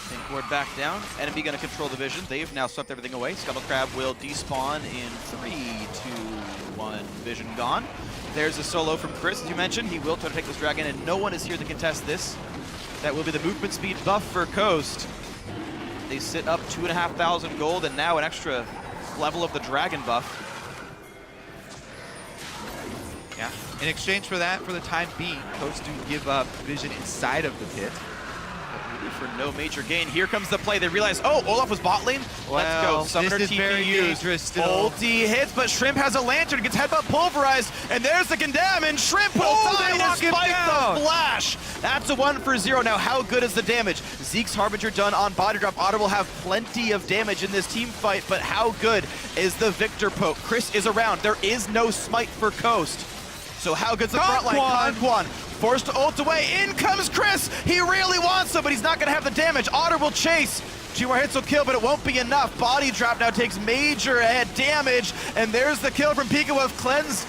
Pink ward back down. Enemy going to control the vision. They've now swept everything away. Scuttle Crab will despawn in 3, 2, 1. Vision gone. There's a solo from Chris, as you mentioned. He will try to take this dragon, and no one is here to contest this. That will be the movement speed buff for Coast. They sit up 2,500 gold, and now an extra level of the dragon buff. Yeah. In exchange for that, for the time being, Coast do give up vision inside of the pit. For no major gain. Here comes the play. They realize, oh, Olaf was bot lane. Let's go. Summoner this is very dangerous still. Ulti hits, but Shrimp has a lantern. Gets headbutt pulverized, and there's the condemn, and Shrimp will die despite the flash. That's a 1 for 0. Now, how good is the damage? Zeke's Harbinger done on body drop. Otter will have plenty of damage in this team fight, but how good is the Victor poke? Chris is around. There is no smite for Coast. So how good's the front line? Conquan forced to ult away. In comes Chris. He really wants to, but he's not going to have the damage. Otter will chase. 2 more hits will kill, but it won't be enough. Body drop now takes major head damage, and there's the kill from Pika with Cleanse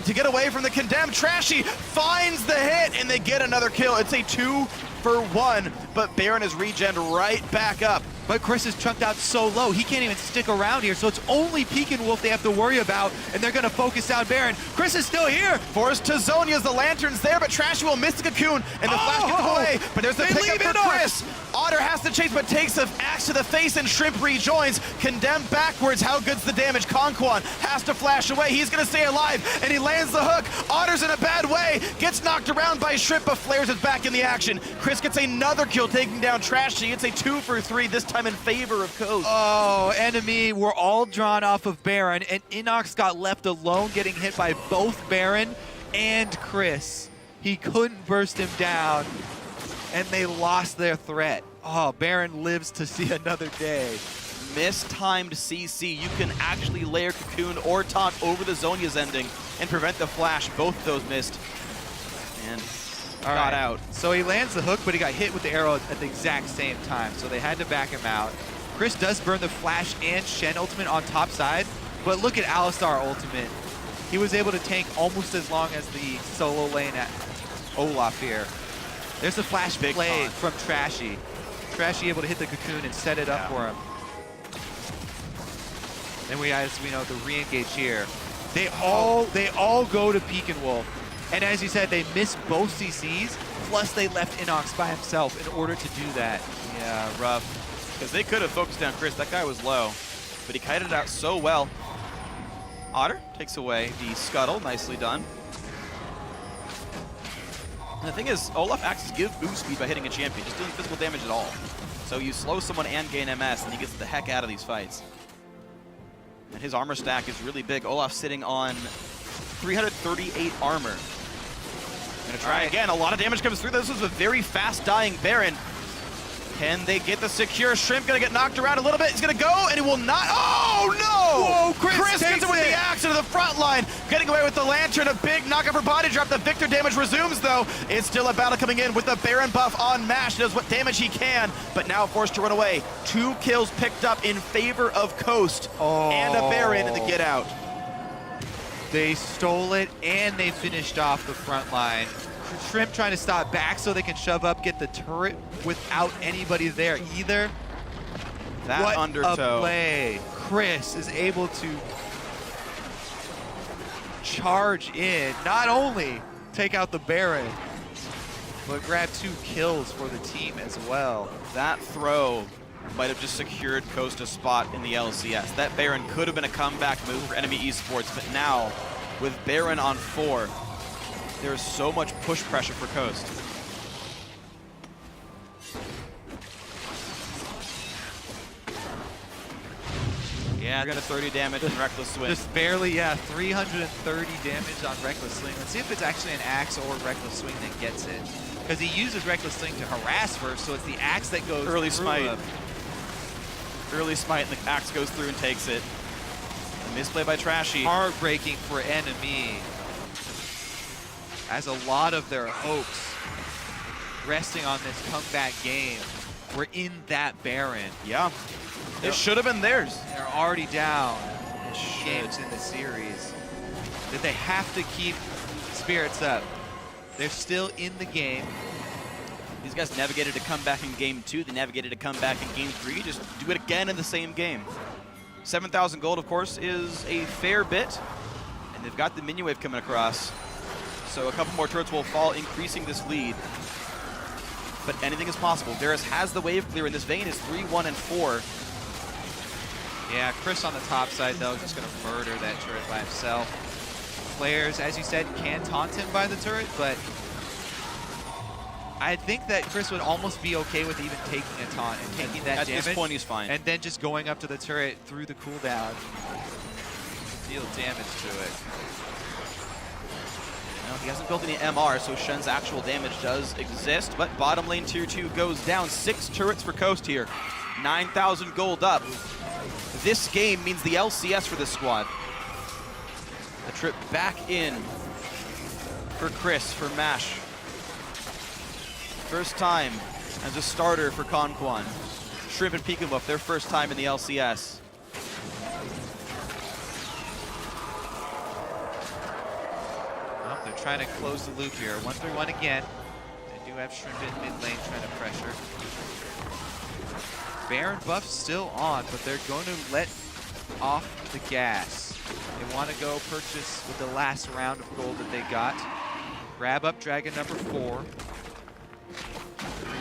to get away from the condemned. Trashy finds the hit, and they get another kill. It's a 2 for 1, but Baron is regened right back up. But Chris is chunked out so low, he can't even stick around here, so it's only Pekin Wolf they have to worry about, and they're going to focus down Baron. Chris is still here. Forced to Zonia's, the lantern's there, but Trashy will miss the cocoon, and the flash gets away, but there's the pickup for Chris. Otter has to chase, but takes an axe to the face, and Shrimp rejoins. Condemned backwards. How good's the damage? Conquan has to flash away. He's going to stay alive, and he lands the hook. Otter's in a bad way. Gets knocked around by Shrimp, but Flares is back in the action. Chris gets another kill, taking down Trashy. It's a 2 for 3, this time in favor of Coast. Oh, enemy were all drawn off of Baron, and Inox got left alone, getting hit by both Baron and Chris. He couldn't burst him down, and they lost their threat. Oh, Baron lives to see another day. Mistimed CC. You can actually layer Cocoon or Taunt over the Zonia's ending and prevent the flash. Both of those missed. And got out. So he lands the hook, but he got hit with the arrow at the exact same time, so they had to back him out. Chris does burn the Flash and Shen ultimate on top side, but look at Alistar ultimate. He was able to tank almost as long as the solo lane at Olaf here. There's the Flash Big play con. from Trashy. Trashy able to hit the cocoon and set it up for him. Then we, as we know, the re-engage here. They all go to Peek and Wolf. And as you said, they missed both CCs, plus they left Inox by himself in order to do that. Yeah, rough. Because they could have focused down Chris. That guy was low, but he kited it out so well. Otter takes away the scuttle. Nicely done. And the thing is, Olaf axes give boost speed by hitting a champion, just doing physical damage at all. So you slow someone and gain MS, and he gets the heck out of these fights. And his armor stack is really big. Olaf sitting on 338 armor. Gonna try again. A lot of damage comes through. This was a very fast dying Baron. Can they get the secure? Shrimp gonna get knocked around a little bit. He's gonna go, and he will not. Oh no! Whoa, Chris gets it with the axe into the front line, getting away with the lantern. A big knockup for body drop. The Victor damage resumes though. It's still a battle coming in with the Baron buff on Mash. Does what damage he can, but now forced to run away. 2 kills picked up in favor of Coast and a Baron in the get out. They stole it and they finished off the front line. Shrimp trying to stop back so they can shove up, get the turret without anybody there either. That what undertow. A play. Chris is able to charge in, not only take out the Baron, but grab 2 kills for the team as well. That throw might have just secured Coast a spot in the LCS. That Baron could have been a comeback move for NME Esports, but now with Baron on 4, there's so much push pressure for Coast. Yeah, 330 damage in Reckless Swing. Just barely, yeah, 330 damage on Reckless Swing. Let's see if it's actually an axe or Reckless Swing that gets it. Because he uses Reckless Swing to harass first, so it's the axe that goes Early through smite. him. Early smite, and the axe goes through and takes it. A misplay by Trashy. Heartbreaking for NME, as a lot of their hopes resting on this comeback game were in that Baron. Yeah, it should have been theirs. They're already down games in the series. That they have to keep spirits up. They're still in the game. These guys navigated a comeback in game 2. They navigated a comeback in game 3. Just do it again in the same game. 7,000 gold, of course, is a fair bit. And they've got the minion wave coming across. So a couple more turrets will fall, increasing this lead. But anything is possible. Varus has the wave clear, and this Vayne is 3, 1, and 4. Yeah, Chris on the top side, though, just going to murder that turret by himself. Players, as you said, can taunt him by the turret, but I think that Chris would almost be okay with even taking a taunt and taking that damage. At this point, he's fine. And then just going up to the turret through the cooldown. Deal damage to it. Well, he hasn't built any MR, so Shen's actual damage does exist, but bottom lane tier 2 goes down. 6 turrets for Coast here. 9,000 gold up. This game means the LCS for this squad. A trip back in for Chris, for Mash. First time as a starter for Conquan. Shrimp and Peekaboo, their first time in the LCS. Well, they're trying to close the loop here. 1-3-1 again. They do have Shrimp in mid lane trying to pressure. Baron buff still on, but they're going to let off the gas. They want to go purchase with the last round of gold that they got. Grab up Dragon number 4.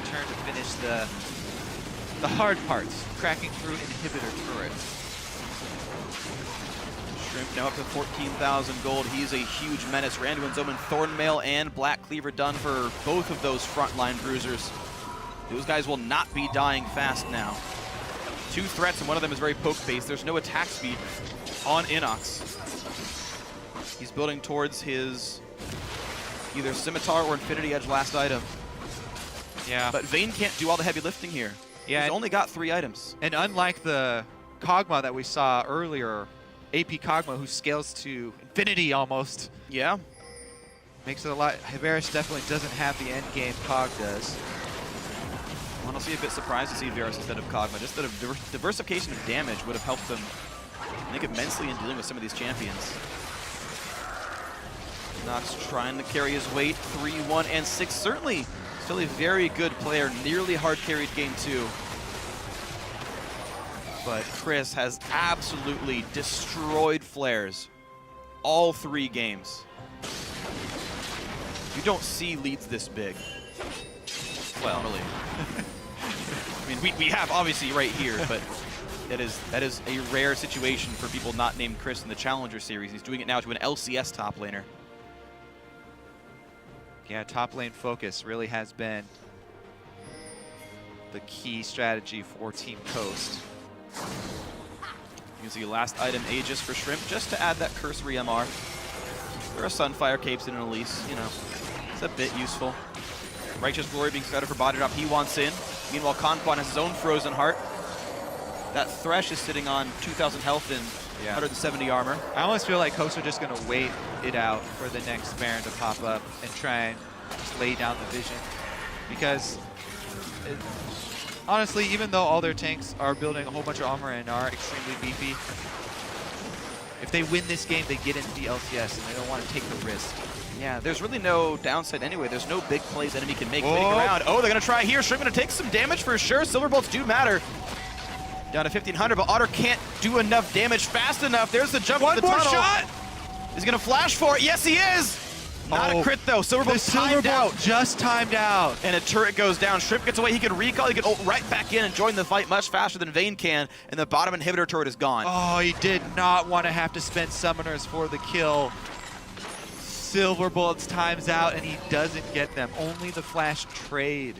Return to finish the hard parts, cracking through inhibitor turrets. Shrimp now up to 14,000 gold. He's a huge menace. Randuin's Omen, Thornmail, and Black Cleaver done for both of those frontline bruisers. Those guys will not be dying fast now. 2 threats, and one of them is very poke-based. There's no attack speed on Inox. He's building towards his either Scimitar or Infinity Edge last item. Yeah. But Vayne can't do all the heavy lifting here. Yeah, He's only got 3 items. And unlike the Kog'Maw that we saw earlier, AP Kog'Maw, who scales to infinity almost, Yeah. makes it a lot. Varus definitely doesn't have the end game Kog does. Want honestly a bit surprised to see Varus instead of Kog'Maw. Just that a diversification of damage would have helped them, I think, immensely in dealing with some of these champions. Nox trying to carry his weight, 3, 1, and 6. Certainly still a very good player, nearly hard carried game 2. But Chris has absolutely destroyed Flares all 3 games. You don't see leads this big. Well, really. I mean, we have obviously right here, but that is a rare situation for people not named Chris in the Challenger Series. He's doing it now to an LCS top laner. Yeah, top lane focus really has been the key strategy for Team Coast. You can see last item Aegis for Shrimp, just to add that cursory MR. There are Sunfire capes in an Elise, you know, it's a bit useful. Righteous Glory being scouted for body drop, he wants in. Meanwhile, Conquan has his own Frozen Heart. That Thresh is sitting on 2,000 health and 170 armor. I almost feel like Coast are just going to wait it out for the next Baron to pop up and try and just lay down the vision. Because, honestly, even though all their tanks are building a whole bunch of armor and are extremely beefy, if they win this game, they get into the LCS and they don't want to take the risk. Yeah, there's really no downside anyway. There's no big plays enemy can make waiting around. Oh, they're going to try here. Shrimp going to take some damage for sure. Silver Bolts do matter. Down to 1,500, but Otter can't do enough damage fast enough. There's the jump to the tunnel. One more shot! He's going to flash for it. Yes, he is! Not a crit, though. Silver Bolt's timed out. Just timed out. And a turret goes down. Shrimp gets away. He can recall. He can ult right back in and join the fight much faster than Vayne can. And the bottom inhibitor turret is gone. Oh, he did not want to have to spend summoners for the kill. Silver Bullets times out, and he doesn't get them. Only the flash trade.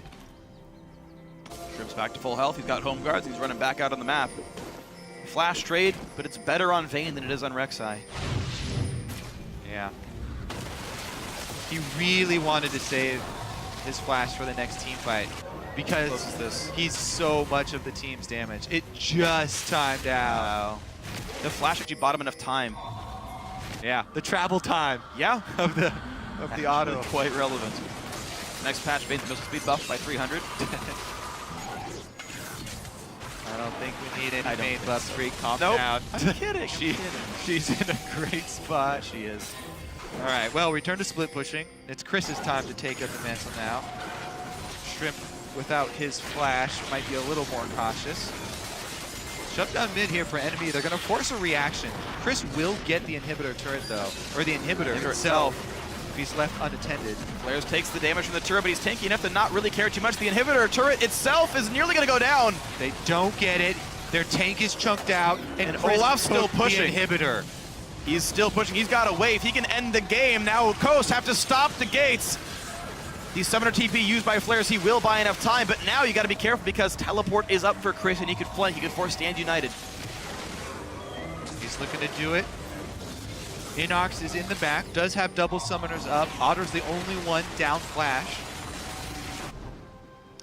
Shrimp's back to full health. He's got home guards. He's running back out on the map. Flash trade, but it's better on Vayne than it is on Rek'Sai. Yeah. He really wanted to save his flash for the next team fight because he's so much of the team's damage. It just timed out. Wow. The flash actually bought him enough time. Yeah, the travel time. Yeah. of the auto. Quite relevant. Next patch, Vayne's missile speed buff by 300. I don't think we need any main buffs. Free calm nope. down. I'm kidding. She's in a great spot. She is. All right, well, return to split pushing. It's Chris's time to take up the mantle now. Shrimp, without his flash, might be a little more cautious. Shut down mid here for NME. They're going to force a reaction. Chris will get the inhibitor turret, though, or the inhibitor itself if he's left unattended. Flares takes the damage from the turret, but he's tanky enough to not really care too much. The inhibitor turret itself is nearly going to go down. They don't get it. Their tank is chunked out, and Olaf's still pushing. The inhibitor. He's still pushing. He's got a wave. He can end the game. Now Coast have to stop the gates. The summoner TP used by Flares, he will buy enough time, but now you got to be careful because teleport is up for Chris and he could flank. He could force Stand United. He's looking to do it. Inox is in the back, does have double summoners up. Otter's the only one down flash.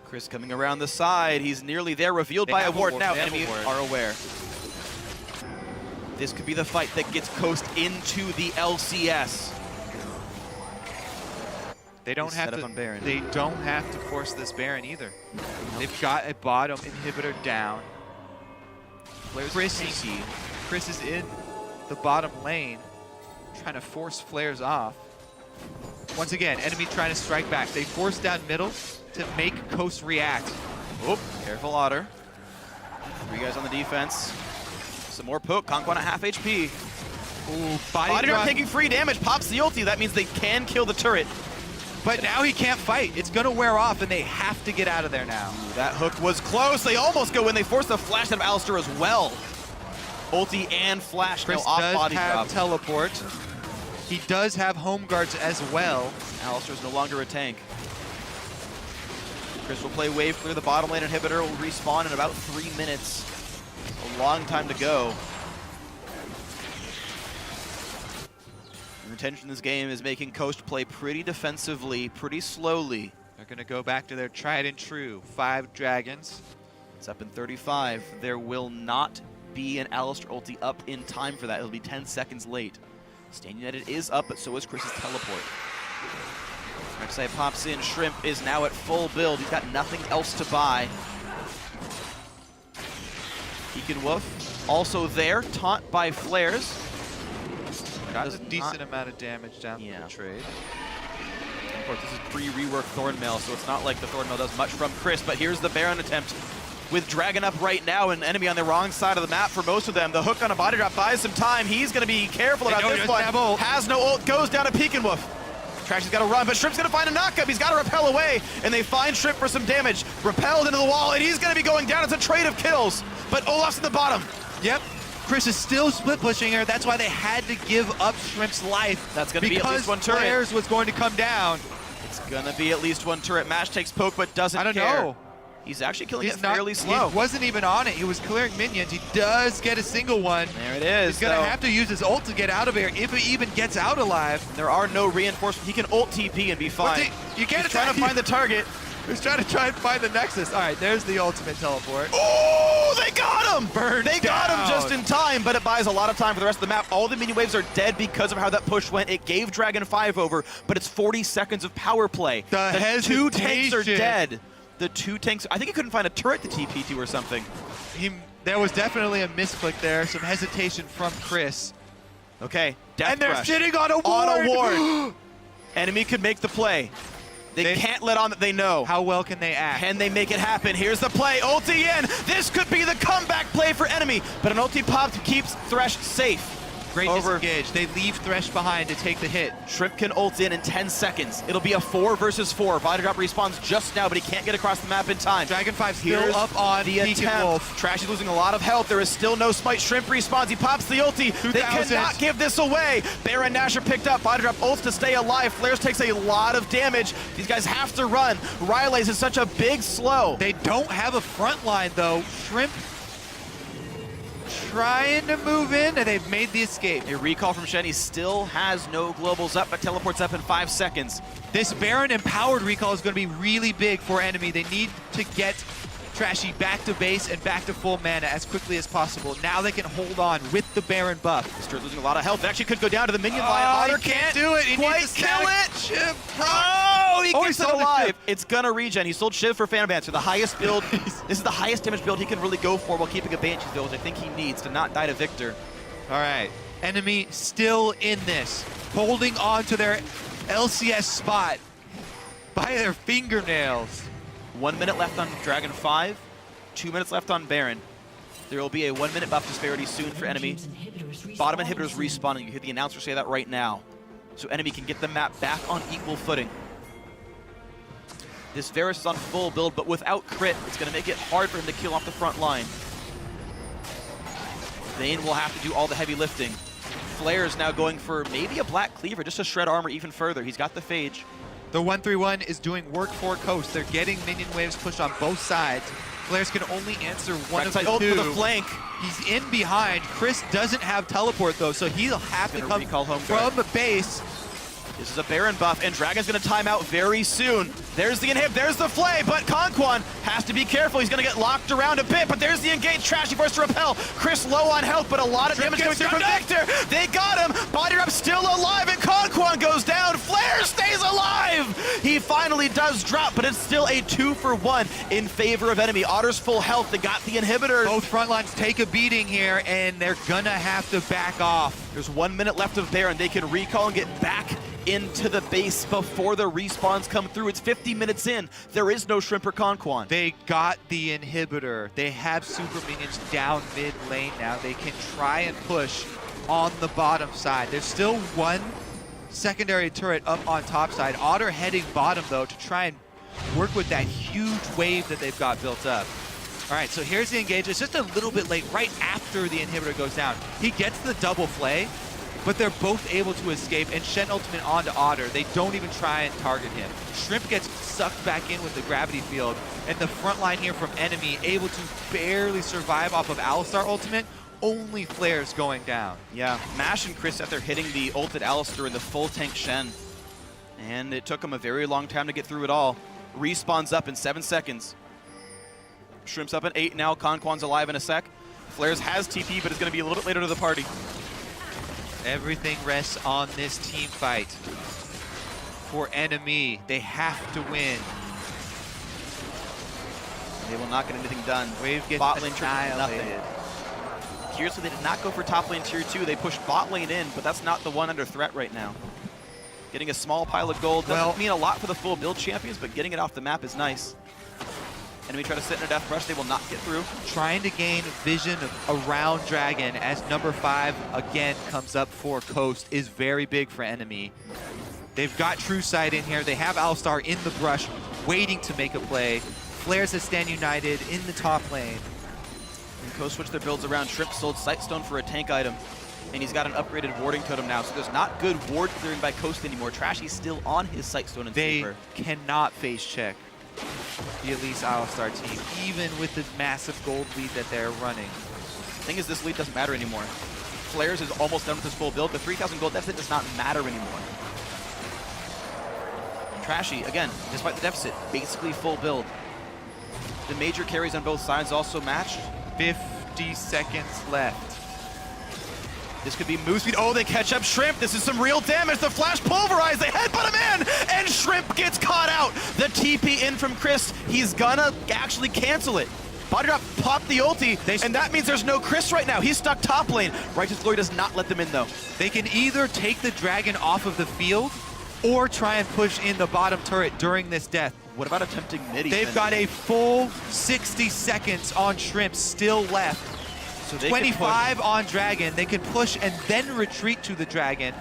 Chris coming around the side. He's nearly there, revealed by a ward. Now enemy are aware. This could be the fight that gets Coast into the LCS. They don't have to. They don't have to force this Baron either. They've got a bottom inhibitor down. Chris is in the bottom lane, trying to force Flares off. Once again, enemy trying to strike back. They force down middle to make Coast react. Oh, careful Otter. 3 guys on the defense. Some more poke. Conquan at half HP. Ooh, body drop taking free damage. Pops the ulti. That means they can kill the turret. But now he can't fight. It's going to wear off, and they have to get out of there now. That hook was close. They almost go in. They force the flash out of Alistar as well. Ulti and flash. Chris now off does body have drop. teleport. He does have home guards as well. Alistar's no longer a tank. Chris will play wave clear. The bottom lane inhibitor will respawn in about 3 minutes. A long time to go. The intention in this game is making Coast play pretty defensively, pretty slowly. They're going to go back to their tried and true 5 dragons. It's up in 35. There will not be an Alistar ulti up in time for that. It'll be 10 seconds late. Stand United is up, but so is Chris's teleport. Rek'Sai pops in. Shrimp is now at full build. He's got nothing else to buy. Peek Wolf also there, taunt by Flares. Got a decent amount of damage down from the trade. Of course, this is pre-rework Thornmail, so it's not like the Thornmail does much from Chris, but here's the Baron attempt. With Dragon up right now, an enemy on the wrong side of the map for most of them. The hook on a body drop buys some time. He's going to be careful about this one. Has no ult, goes down to Peek Wolf. Trashy's got to run, but Shrimp's going to find a knockup. He's got to repel away, and they find Shrimp for some damage. Repelled into the wall, and he's going to be going down. It's a trade of kills, but Olaf's at the bottom. Yep. Chris is still split pushing her. That's why they had to give up Shrimp's life. That's going to be at least one turret. Flares was going to come down. It's going to be at least one turret. Mash takes poke, but doesn't care. I don't know. He's actually killing it fairly slow. He wasn't even on it. He was clearing minions. He does get a single one. There it is. He's going to have to use his ult to get out of here if he even gets out alive. There are no reinforcements. He can ult TP and be fine. You can't He's trying to find the target. He's trying to find the Nexus. All right, there's the ultimate teleport. Oh, they got him! They got him down. just in time, but it buys a lot of time for the rest of the map. All the minion waves are dead because of how that push went. It gave Dragon 5 over, but it's 40 seconds of power play. The two tanks are dead. The two tanks, I think he couldn't find a turret to TP to or something. There was definitely a misclick there, some hesitation from Chris. Okay, Death and they're Rush sitting on a ward. On a ward. Enemy could make the play. They can't let on that they know. How well can they act? Can they make it happen? Here's the play, ulti in. This could be the comeback play for enemy, but an ulti pop keeps Thresh safe. Great disengage. They leave Thresh behind to take the hit. Shrimp can ult in 10 seconds. It'll be a 4 versus 4. Vita Drop respawns just now, but he can't get across the map in time. Dragon 5 still up on the Peek attempt. Trash is losing a lot of health. There is still no smite. Shrimp respawns. He pops the ulti. They cannot give this away. Baron Nash are picked up. Vita Drop ults to stay alive. Flares takes a lot of damage. These guys have to run. Rylays is such a big slow. They don't have a front line, though. Shrimp trying to move in, and they've made the escape. A recall from Shen. He still has no globals up, but teleports up in 5 seconds. This Baron empowered recall is going to be really big for enemy. They need to get Trashy back to base and back to full mana as quickly as possible. Now they can hold on with the Baron buff. Star's losing a lot of health. It actually could go down to the minion line. Otter can't do it. He quite needs to kill it. Oh, he gets it alive. It's gonna regen. He sold Shiv for Phantom Dancer, the highest build. This is the highest damage build he can really go for while keeping a Banshee's build, which I think he needs to not die to Victor. All right, enemy still in this, holding on to their LCS spot by their fingernails. 1 minute left on Dragon 5, 2 minutes left on Baron. There will be a 1 minute buff disparity soon for enemy. Bottom inhibitors respawning. You hear the announcer say that right now. So enemy can get the map back on equal footing. This Varus is on full build, but without crit, it's going to make it hard for him to kill off the front line. Vayne will have to do all the heavy lifting. Flare is now going for maybe a Black Cleaver just to shred armor even further. He's got the Phage. The 131 is doing work for Coast. They're getting minion waves pushed on both sides. Flares can only answer one of the two. For the flank. He's in behind. Chris doesn't have teleport though, so he'll have to come from the base. This is a Baron buff, and Dragon's going to time out very soon. There's the inhib, there's the flay, but Conquan has to be careful. He's going to get locked around a bit, but there's the engage. Trashy forced to repel. Chris low on health, but a lot of damage coming through from Victor. They got him. Body Drop still alive, and Conquan goes down. Flare stays alive. He finally does drop, but it's still a 2-for-1 in favor of enemy. Otter's full health. They got the inhibitor. Both front lines take a beating here, and they're going to have to back off. There's 1 minute left of Baron. They can recall and get back into the base before the respawns come through. It's 50 minutes in. There is no Shrimp or Conquan. They got the inhibitor. They have super minions down mid lane now. They can try and push on the bottom side. There's still one secondary turret up on top side. Otter heading bottom though to try and work with that huge wave that they've got built up. All right, so here's the engage. It's just a little bit late, right after the inhibitor goes down. He gets the double flay, but they're both able to escape, and Shen ultimate onto Otter. They don't even try and target him. Shrimp gets sucked back in with the gravity field, and the front line here from enemy able to barely survive off of Alistar ultimate, only Flares going down. Yeah, Mash and Chris out there hitting the ulted Alistar and the full tank Shen. And it took him a very long time to get through it all. Respawns up in 7 seconds. Shrimp's up at 8 now. Conquan's alive in a sec. Flares has TP, but it's going to be a little bit later to the party. Everything rests on this team fight. for NME. They have to win. They will not get anything done. Wave gets bot lane trick, annihilated. nothing. Curiously, they did not go for top lane tier 2. They pushed bot lane in, but that's not the one under threat right now. Getting a small pile of gold doesn't mean a lot for the full build champions, but getting it off the map is nice. Enemy try to sit in a death rush, they will not get through. Trying to gain vision around Dragon as number 5 again comes up for Coast is very big for Enemy. They've got True Sight in here. They have Alistar in the brush waiting to make a play. Flares that stand united in the top lane. And Coast switched their builds around. Shrimp sold Sightstone for a tank item. And he's got an upgraded warding totem now, so there's not good ward clearing by Coast anymore. Trashy's still on his Sightstone and They Sweeper. cannot face check the Elise Alistar team, even with the massive gold lead that they're running. The thing is, this lead doesn't matter anymore. Flares is almost done with his full build. The 3,000 gold deficit does not matter anymore. Trashy, again, despite the deficit, basically full build. The major carries on both sides also matched. 50 seconds left. This could be move speed. Oh, they catch up Shrimp. This is some real damage. The flash pulverized. They headbutt him in, and Shrimp gets caught out. The TP in from Chris. He's gonna actually cancel it. Body drop popped the ulti, and that means there's no Chris right now. He's stuck top lane. Righteous Glory does not let them in, though. They can either take the Dragon off of the field or try and push in the bottom turret during this death. What about attempting mid? They've got a full 60 seconds on Shrimp still left. So they 25 on Dragon. They can push and then retreat to the Dragon.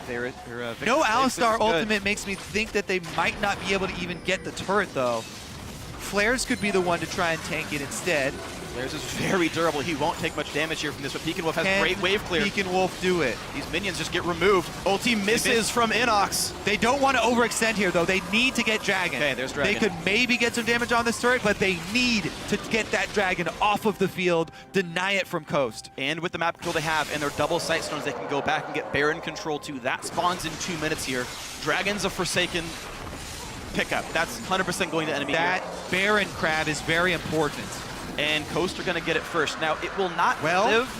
No Alistar ultimate makes me think that they might not be able to even get the turret, though. Flares could be the one to try and tank it instead. Flares is very durable. He won't take much damage here from this, but Pekin Wolf has great wave clear. Pekin Wolf do it. These minions just get removed. Ulti misses from Inox. They don't want to overextend here, though. They need to get Dragon. Okay, there's Dragon. They could maybe get some damage on this turret, but they need to get that Dragon off of the field, deny it from Coast. And with the map control they have and their double sight stones, they can go back and get Baron control too. That spawns in 2 minutes here. Dragon's a Forsaken pickup. That's 100% going to enemy That here. Baron crab is very important. And Coast are going to get it first. Now, it will not live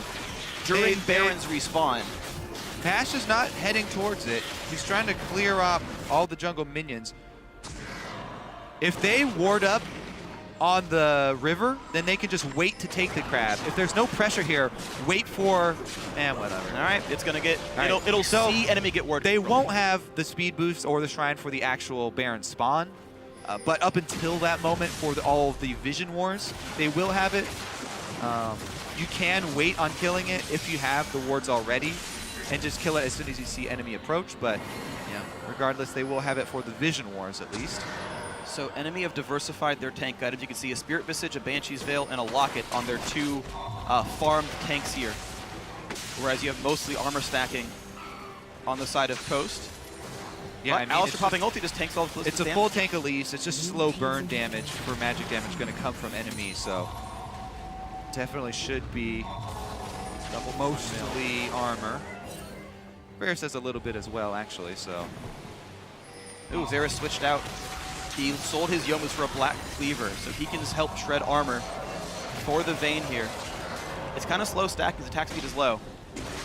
during Baron's respawn. Pash is not heading towards it. He's trying to clear up all the jungle minions. If they ward up on the river, then they can just wait to take the crab. If there's no pressure here, wait for, whatever. All right, it's going to get, Right. it'll So see enemy get warded. They won't have the speed boost or the shrine for the actual Baron spawn. But up until that moment for all of the Vision Wars, they will have it. You can wait on killing it if you have the wards already and just kill it as soon as you see enemy approach. But yeah, regardless, they will have it for the Vision Wars at least. So enemy have diversified their tank items. You can see a Spirit Visage, a Banshee's Veil, and a Locket on their 2 farmed tanks here. Whereas you have mostly armor stacking on the side of Coast. Yeah, I mean, Alistar popping ulti just tanks all the it's a full tank Elise. It's just slow burn damage for magic damage going to come from enemies. So definitely should be mostly armor. Varus has a little bit as well, actually. So ooh, Varus switched out. He sold his Yomus for a Black Cleaver, so he can help shred armor for the Vayne here. It's kind of slow stack, his attack speed is low.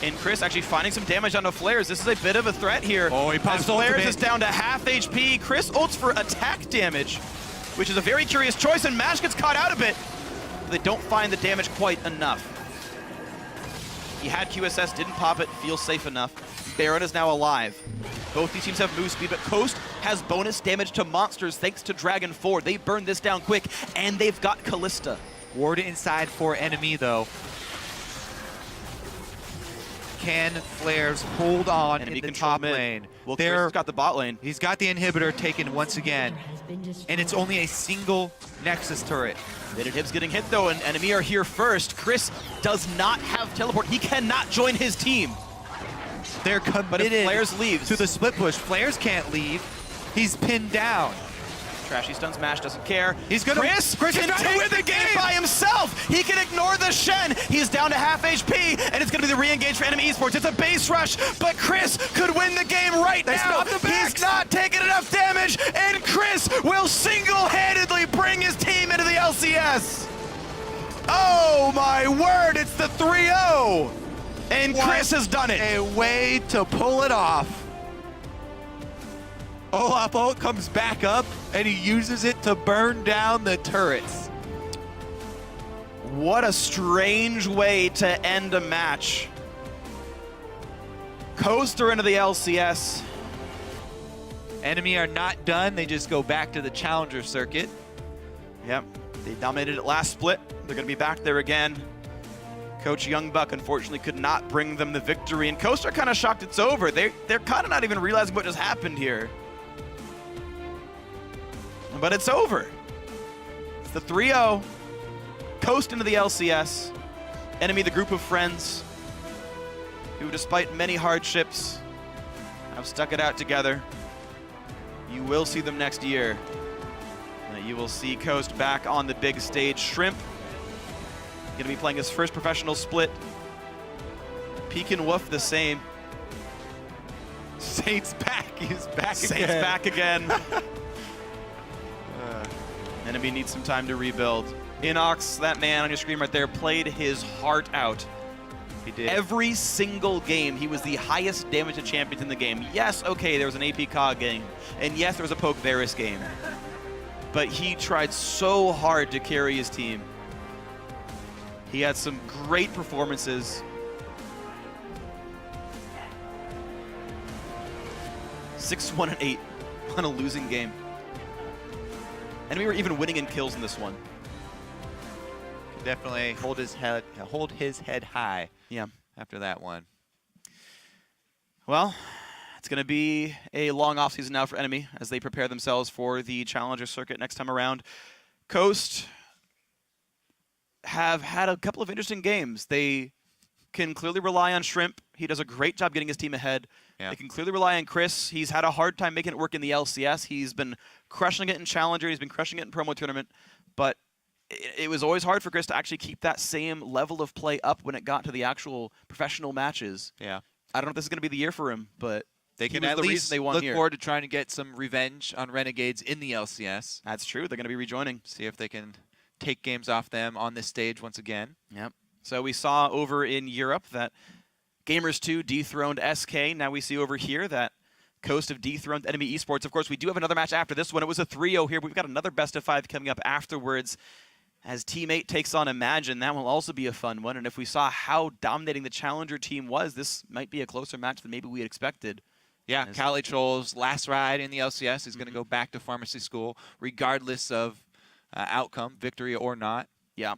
And Chris actually finding some damage onto Flares. This is a bit of a threat here. Oh, he pops Flares ultimate. is down to half HP. Chris ults for attack damage, which is a very curious choice, and Mash gets caught out a bit. But they don't find the damage quite enough. He had QSS, didn't pop it, feels safe enough. Baron is now alive. Both these teams have move speed, but Coast has bonus damage to monsters thanks to Dragon 4. They burn this down quick, and they've got Callista. ward inside for enemy, though. Can Flares hold on Enemy in the control top mid. lane? Well, Chris has got the bot lane. He's got the inhibitor taken once again, and it's only a single Nexus turret. Hib's getting hit though, and enemy are here first. Chris does not have teleport. He cannot join his team. They're But if committed Flares leaves, to the split push. Flares can't leave. He's pinned down. Trashy stuns Mash, doesn't care. He's gonna- Chris Chris can is trying to take win the game by himself. He can ignore the Shen. He's down to half HP, and it's gonna be the re-engage for enemy esports. It's a base rush, but Chris could win the game right They now. stop the backs. He's not taking enough damage, and Chris will single-handedly bring his team into the LCS. Oh my word, it's the 3-0. And Chris has done it. A way to pull it off. Olaf ult comes back up, and he uses it to burn down the turrets. What a strange way to end a match. Coaster into the LCS. Enemy are not done. They just go back to the challenger circuit. Yep, they dominated it last split. They're going to be back there again. Coach Youngbuck unfortunately could not bring them the victory, and Coast are kind of shocked it's over. They're kind of not even realizing what just happened here. But it's over. It's the 3-0. Coast into the LCS. Enemy, the group of friends who, despite many hardships, have stuck it out together. You will see them next year. You will see Coast back on the big stage. Shrimp going to be playing his first professional split. Pekin Wolf the same. Saint's back. He's back Saint's again. back again. Enemy needs some time to rebuild. Inox, that man on your screen right there, played his heart out. He did. Every single game, he was the highest damage to champions in the game. Yes, okay, there was an AP COG game. And yes, there was a Poke Varus game. But he tried so hard to carry his team. He had some great performances. 6-1-8 on a losing game. And we were even winning in kills in this one. Definitely hold his head high. Yeah. After that one. Well, it's going to be a long offseason now for Enemy as they prepare themselves for the Challenger circuit next time around. Coast have had a couple of interesting games. They can clearly rely on Shrimp. He does a great job getting his team ahead. Yeah. They can clearly rely on Chris. He's had a hard time making it work in the LCS. He's been crushing it in Challenger. He's been crushing it in Promo Tournament. But it was always hard for Chris to actually keep that same level of play up when it got to the actual professional matches. Yeah. I don't know if this is going to be the year for him, but They can was at the reason least they won look here. forward to trying to get some revenge on Renegades in the LCS. That's true. They're going to be rejoining. See if they can take games off them on this stage once again. Yep. So we saw over in Europe that Gamers 2 dethroned SK. Now we see over here that Coast have dethroned Enemy Esports. Of course, we do have another match after this one. It was a 3-0 here. We've got another best of 5 coming up afterwards as Team 8 takes on Imagine. That will also be a fun one. And if we saw how dominating the Challenger team was, this might be a closer match than maybe we had expected. Yeah, Cali Troll's last ride in the LCS is going to go back to pharmacy school, regardless of outcome, victory or not. Yeah.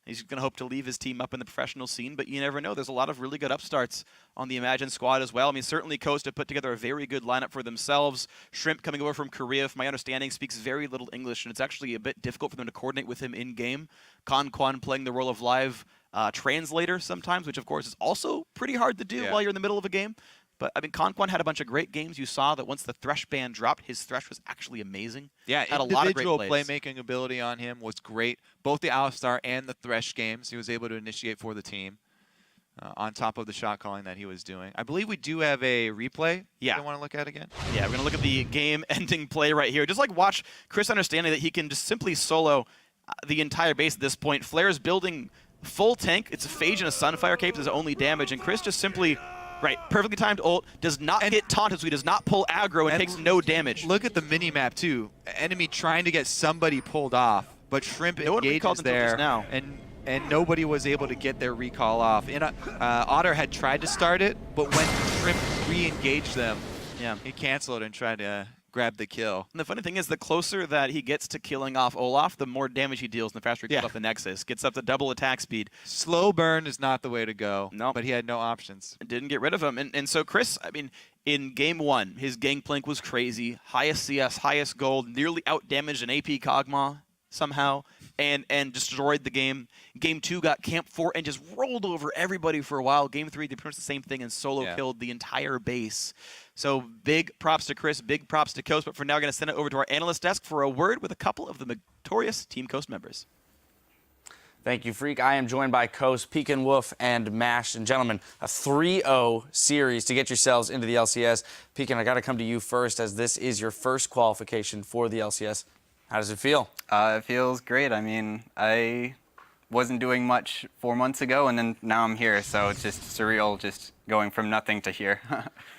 He's going to hope to leave his team up in the professional scene, but you never know. There's a lot of really good upstarts on the Imagine squad as well. I mean, certainly Coast have put together a very good lineup for themselves. Shrimp coming over from Korea, from my understanding, speaks very little English, and it's actually a bit difficult for them to coordinate with him in-game. Kwan playing the role of live translator sometimes, which, of course, is also pretty hard to do while you're in the middle of a game. But, I mean, Kwan had a bunch of great games. You saw that once the Thresh ban dropped, his Thresh was actually amazing. Yeah, had a lot of great individual plays. playmaking ability on him was great. Both the Alistar and the Thresh games he was able to initiate for the team on top of the shot calling that he was doing. I believe we do have a replay Yeah. I want to look at again. Yeah, we're going to look at the game-ending play right here. Just like watch Chris understanding that he can just simply solo the entire base at this point. Flair's building full tank. It's a Phage and a Sunfire Cape. There's only damage. And Chris just simply... Right, perfectly timed ult, does not get taunted, so he does not pull aggro and takes no damage. Look at the mini-map, too. Enemy trying to get somebody pulled off, but Shrimp No one recalled engages until there, just now. and nobody was able to get their recall off. Otter had tried to start it, but when Shrimp re-engaged them, he canceled and tried to grab the kill. And the funny thing is, the closer that he gets to killing off Olaf, the more damage he deals, and the faster he kills off the Nexus. Gets up to double attack speed. Slow burn is not the way to go, Nope. but he had no options. Didn't get rid of him. And so Chris, I mean, in game 1, his gangplank was crazy. Highest CS, highest gold, nearly out-damaged an AP Kog'Maw somehow, and destroyed the game. Game 2 got Camp 4 and just rolled over everybody for a while. Game 3, they pretty much the same thing and solo killed the entire base. So big props to Chris, big props to Coast, but for now, we're going to send it over to our analyst desk for a word with a couple of the notorious Team Coast members. Thank you, Freak. I am joined by Coast, Pekin Wolf, and Mash. And gentlemen, a 3-0 series to get yourselves into the LCS. Pekin, I got to come to you first, as this is your first qualification for the LCS. How does it feel? It feels great. I mean, I wasn't doing much 4 months ago, and then now I'm here. So it's just surreal, just going from nothing to here.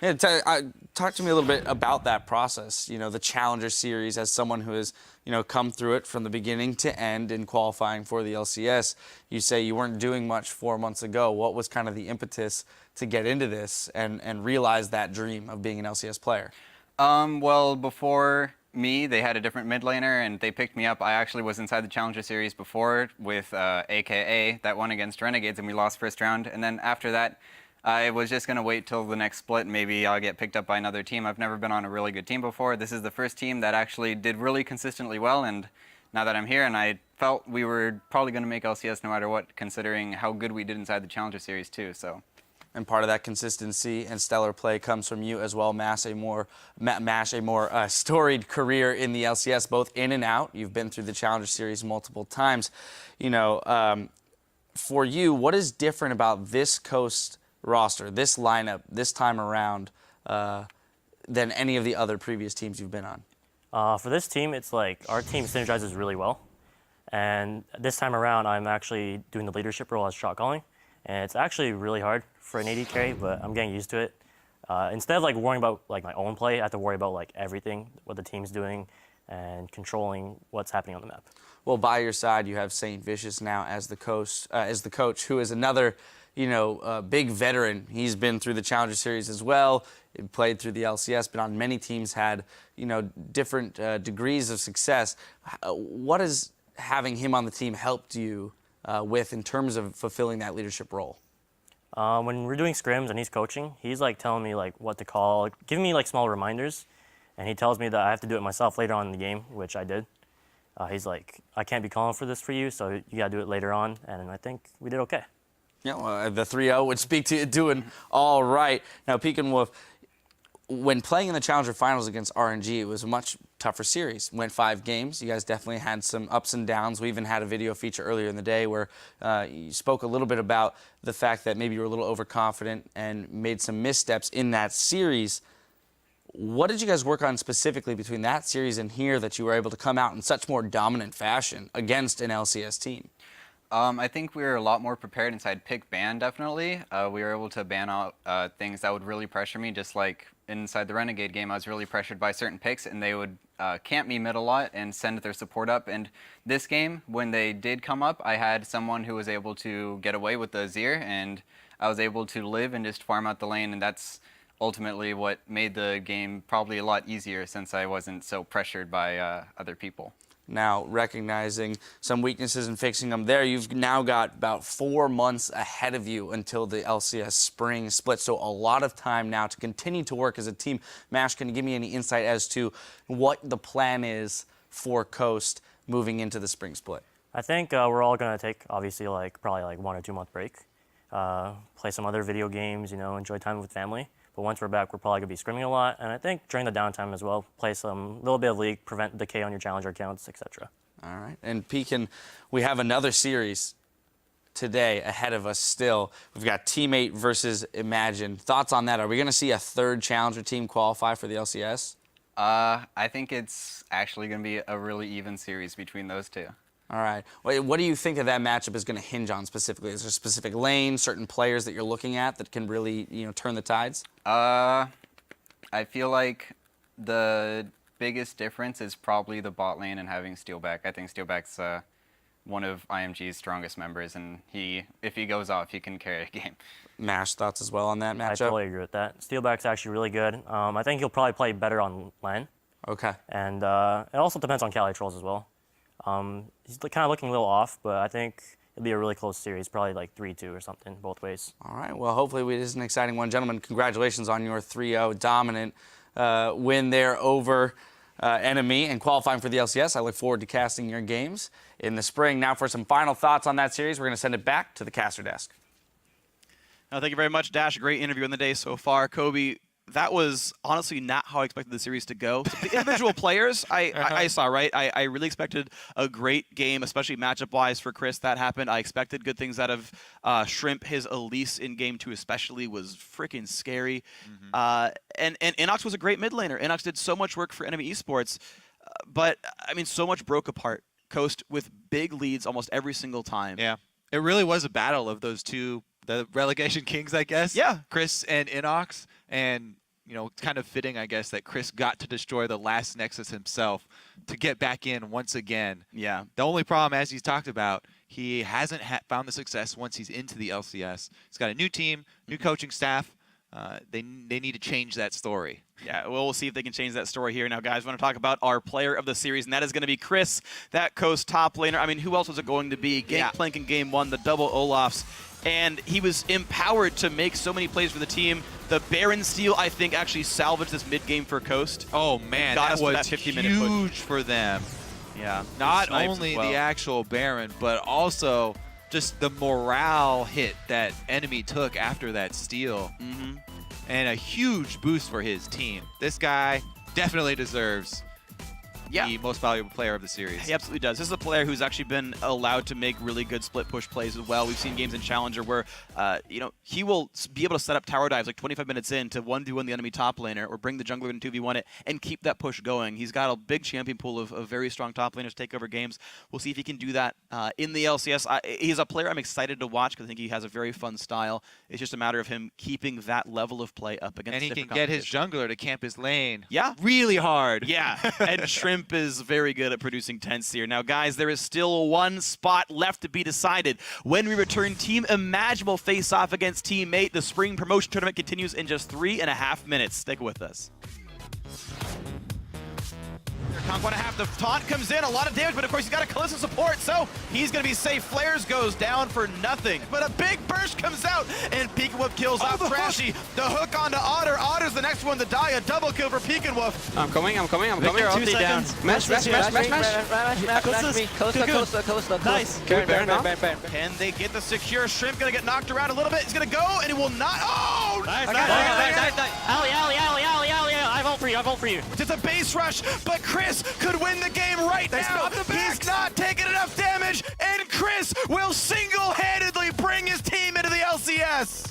Yeah, talk to me a little bit about that process. You know, the Challenger Series, as someone who has, you know, come through it from the beginning to end in qualifying for the LCS. You say you weren't doing much 4 months ago. What was kind of the impetus to get into this and realize that dream of being an LCS player? Well, before me, they had a different mid laner, and they picked me up. I actually was inside the Challenger Series before with AKA that won against Renegades, and we lost first round. And then after that, I was just going to wait till the next split. Maybe I'll get picked up by another team. I've never been on a really good team before. This is the first team that actually did really consistently well, and now that I'm here, and I felt we were probably going to make LCS no matter what, considering how good we did inside the Challenger Series too. So. And part of that consistency and stellar play comes from you as well, Mash, a more storied career in the LCS, both in and out. You've been through the Challenger Series multiple times. You know, for you, what is different about this Coast roster, this lineup, this time around, than any of the other previous teams you've been on? For this team, it's like our team synergizes really well. And this time around, I'm actually doing the leadership role as shot calling. And it's actually really hard for an AD carry, but I'm getting used to it. Instead of like worrying about like my own play, I have to worry about like everything, what the team's doing, and controlling what's happening on the map. Well, by your side, you have Saint Vicious now as the coach, who is another, you know, big veteran. He's been through the Challenger Series as well. He played through the LCS, been on many teams, had, you know, different degrees of success. What has having him on the team helped you with in terms of fulfilling that leadership role? When we're doing scrims and he's coaching, he's like telling me like what to call, giving me like small reminders, and he tells me that I have to do it myself later on in the game, which I did. He's like, I can't be calling for this for you, so you gotta do it later on, and I think we did okay. Yeah, well, the 3-0 would speak to you doing all right. Now, Pekin Wolf, when playing in the Challenger Finals against RNG, it was a much tougher series. Went 5 games. You guys definitely had some ups and downs. We even had a video feature earlier in the day where you spoke a little bit about the fact that maybe you were a little overconfident and made some missteps in that series. What did you guys work on specifically between that series and here that you were able to come out in such more dominant fashion against an LCS team? I think we were a lot more prepared inside pick ban, definitely. We were able to ban out things that would really pressure me, just like inside the Renegade game, I was really pressured by certain picks, and they would camp me mid a lot and send their support up. And this game, when they did come up, I had someone who was able to get away with the Azir, and I was able to live and just farm out the lane, and that's ultimately what made the game probably a lot easier since I wasn't so pressured by other people. Now, recognizing some weaknesses and fixing them there, you've now got about 4 months ahead of you until the LCS spring split. So a lot of time now to continue to work as a team. Mash, can you give me any insight as to what the plan is for Coast moving into the spring split? I think we're all gonna take obviously probably 1 or 2 month break, play some other video games, you know, enjoy time with family. But once we're back, we're probably going to be scrimming a lot. And I think during the downtime as well, play some little bit of League, prevent decay on your Challenger accounts, etc. All right. And Pekin, we have another series today ahead of us still. We've got Teammate versus Imagine. Thoughts on that? Are we going to see a third Challenger team qualify for the LCS? I think it's actually going to be a really even series between those two. All right. What do you think that matchup is going to hinge on specifically? Is there a specific lane, certain players that you're looking at that can really, you know, turn the tides? I feel like the biggest difference is probably the bot lane and having Steelback. I think Steelback's one of IMG's strongest members, and if he goes off, he can carry a game. Mash, thoughts as well on that matchup? I totally agree with that. Steelback's actually really good. I think he'll probably play better on LAN. Okay. And it also depends on Cali Trolls as well. He's kind of looking a little off, but I think it'll be a really close series, probably 3-2 or something, both ways. All right, well, hopefully it is an exciting one. Gentlemen, congratulations on your 3-0 dominant win there over NME and qualifying for the LCS. I look forward to casting your games in the spring. Now for some final thoughts on that series, we're going to send it back to the caster desk. Thank you very much, Dash. Great interview in the day so far. Kobe, that was honestly not how I expected the series to go. So the individual players, I saw, right? I really expected a great game, especially matchup-wise for Chris. That happened. I expected good things out of Shrimp. His Elise in Game 2 especially was freaking scary. And Inox was a great mid laner. Inox did so much work for NME Esports, but, I mean, so much broke apart Coast with big leads almost every single time. Yeah. It really was a battle of those two, the relegation kings, I guess. Yeah. Chris and Inox. And, you know, it's kind of fitting, I guess, that Chris got to destroy the last Nexus himself to get back in once again. Yeah. The only problem, as he's talked about, he hasn't found the success once he's into the LCS. He's got a new team, new coaching staff. They need to change that story. Yeah, well, we'll see if they can change that story here. Now, guys, we want to talk about our player of the series, and that is going to be Chris, that Coast top laner. I mean, who else was it going to be? Gangplank in Game 1, the double Olafs. And he was empowered to make so many plays for the team. The Baron steal, I think, actually salvaged this mid-game for Coast. Oh, man, that was huge for them. Yeah. Not only the actual Baron, but also just the morale hit that enemy took after that steal. And a huge boost for his team. This guy definitely deserves the most valuable player of the series. He absolutely does. This is a player who's actually been allowed to make really good split push plays as well. We've seen games in Challenger where, you know, he will be able to set up tower dives like 25 minutes in to 1v1 the enemy top laner or bring the jungler in 2v1 it and keep that push going. He's got a big champion pool of very strong top laners to take over games. We'll see if he can do that in the LCS. He's a player I'm excited to watch because I think he has a very fun style. It's just a matter of him keeping that level of play up against And he can get his jungler to camp his lane really hard. Yeah, and Shrimp is very good at producing tents here. Now, guys, there is still one spot left to be decided. When we return, Team Imaginable face off against Teammate. The spring promotion tournament continues in just 3.5 minutes. Stick with us. Conk 1.5, the taunt comes in, a lot of damage, but of course he's got a Kalista support, so he's going to be safe. Flares goes down for nothing, but a big burst comes out, and Pekin Wolf kills off Trashy. The hook onto Otter. Otter's the next one to die, a double kill for Pekin Wolf. I'm coming. Victor, 2 seconds. Mash. Costa. Nice. Good Baron. Can they get the secure? Shrimp going to get knocked around a little bit. He's going to go, and he will not. Oh! Nice. Allie, I vote for you. It's a base rush, but Chris could win the game right now. He's not taking enough damage, and Chris will single-handedly bring his team into the LCS.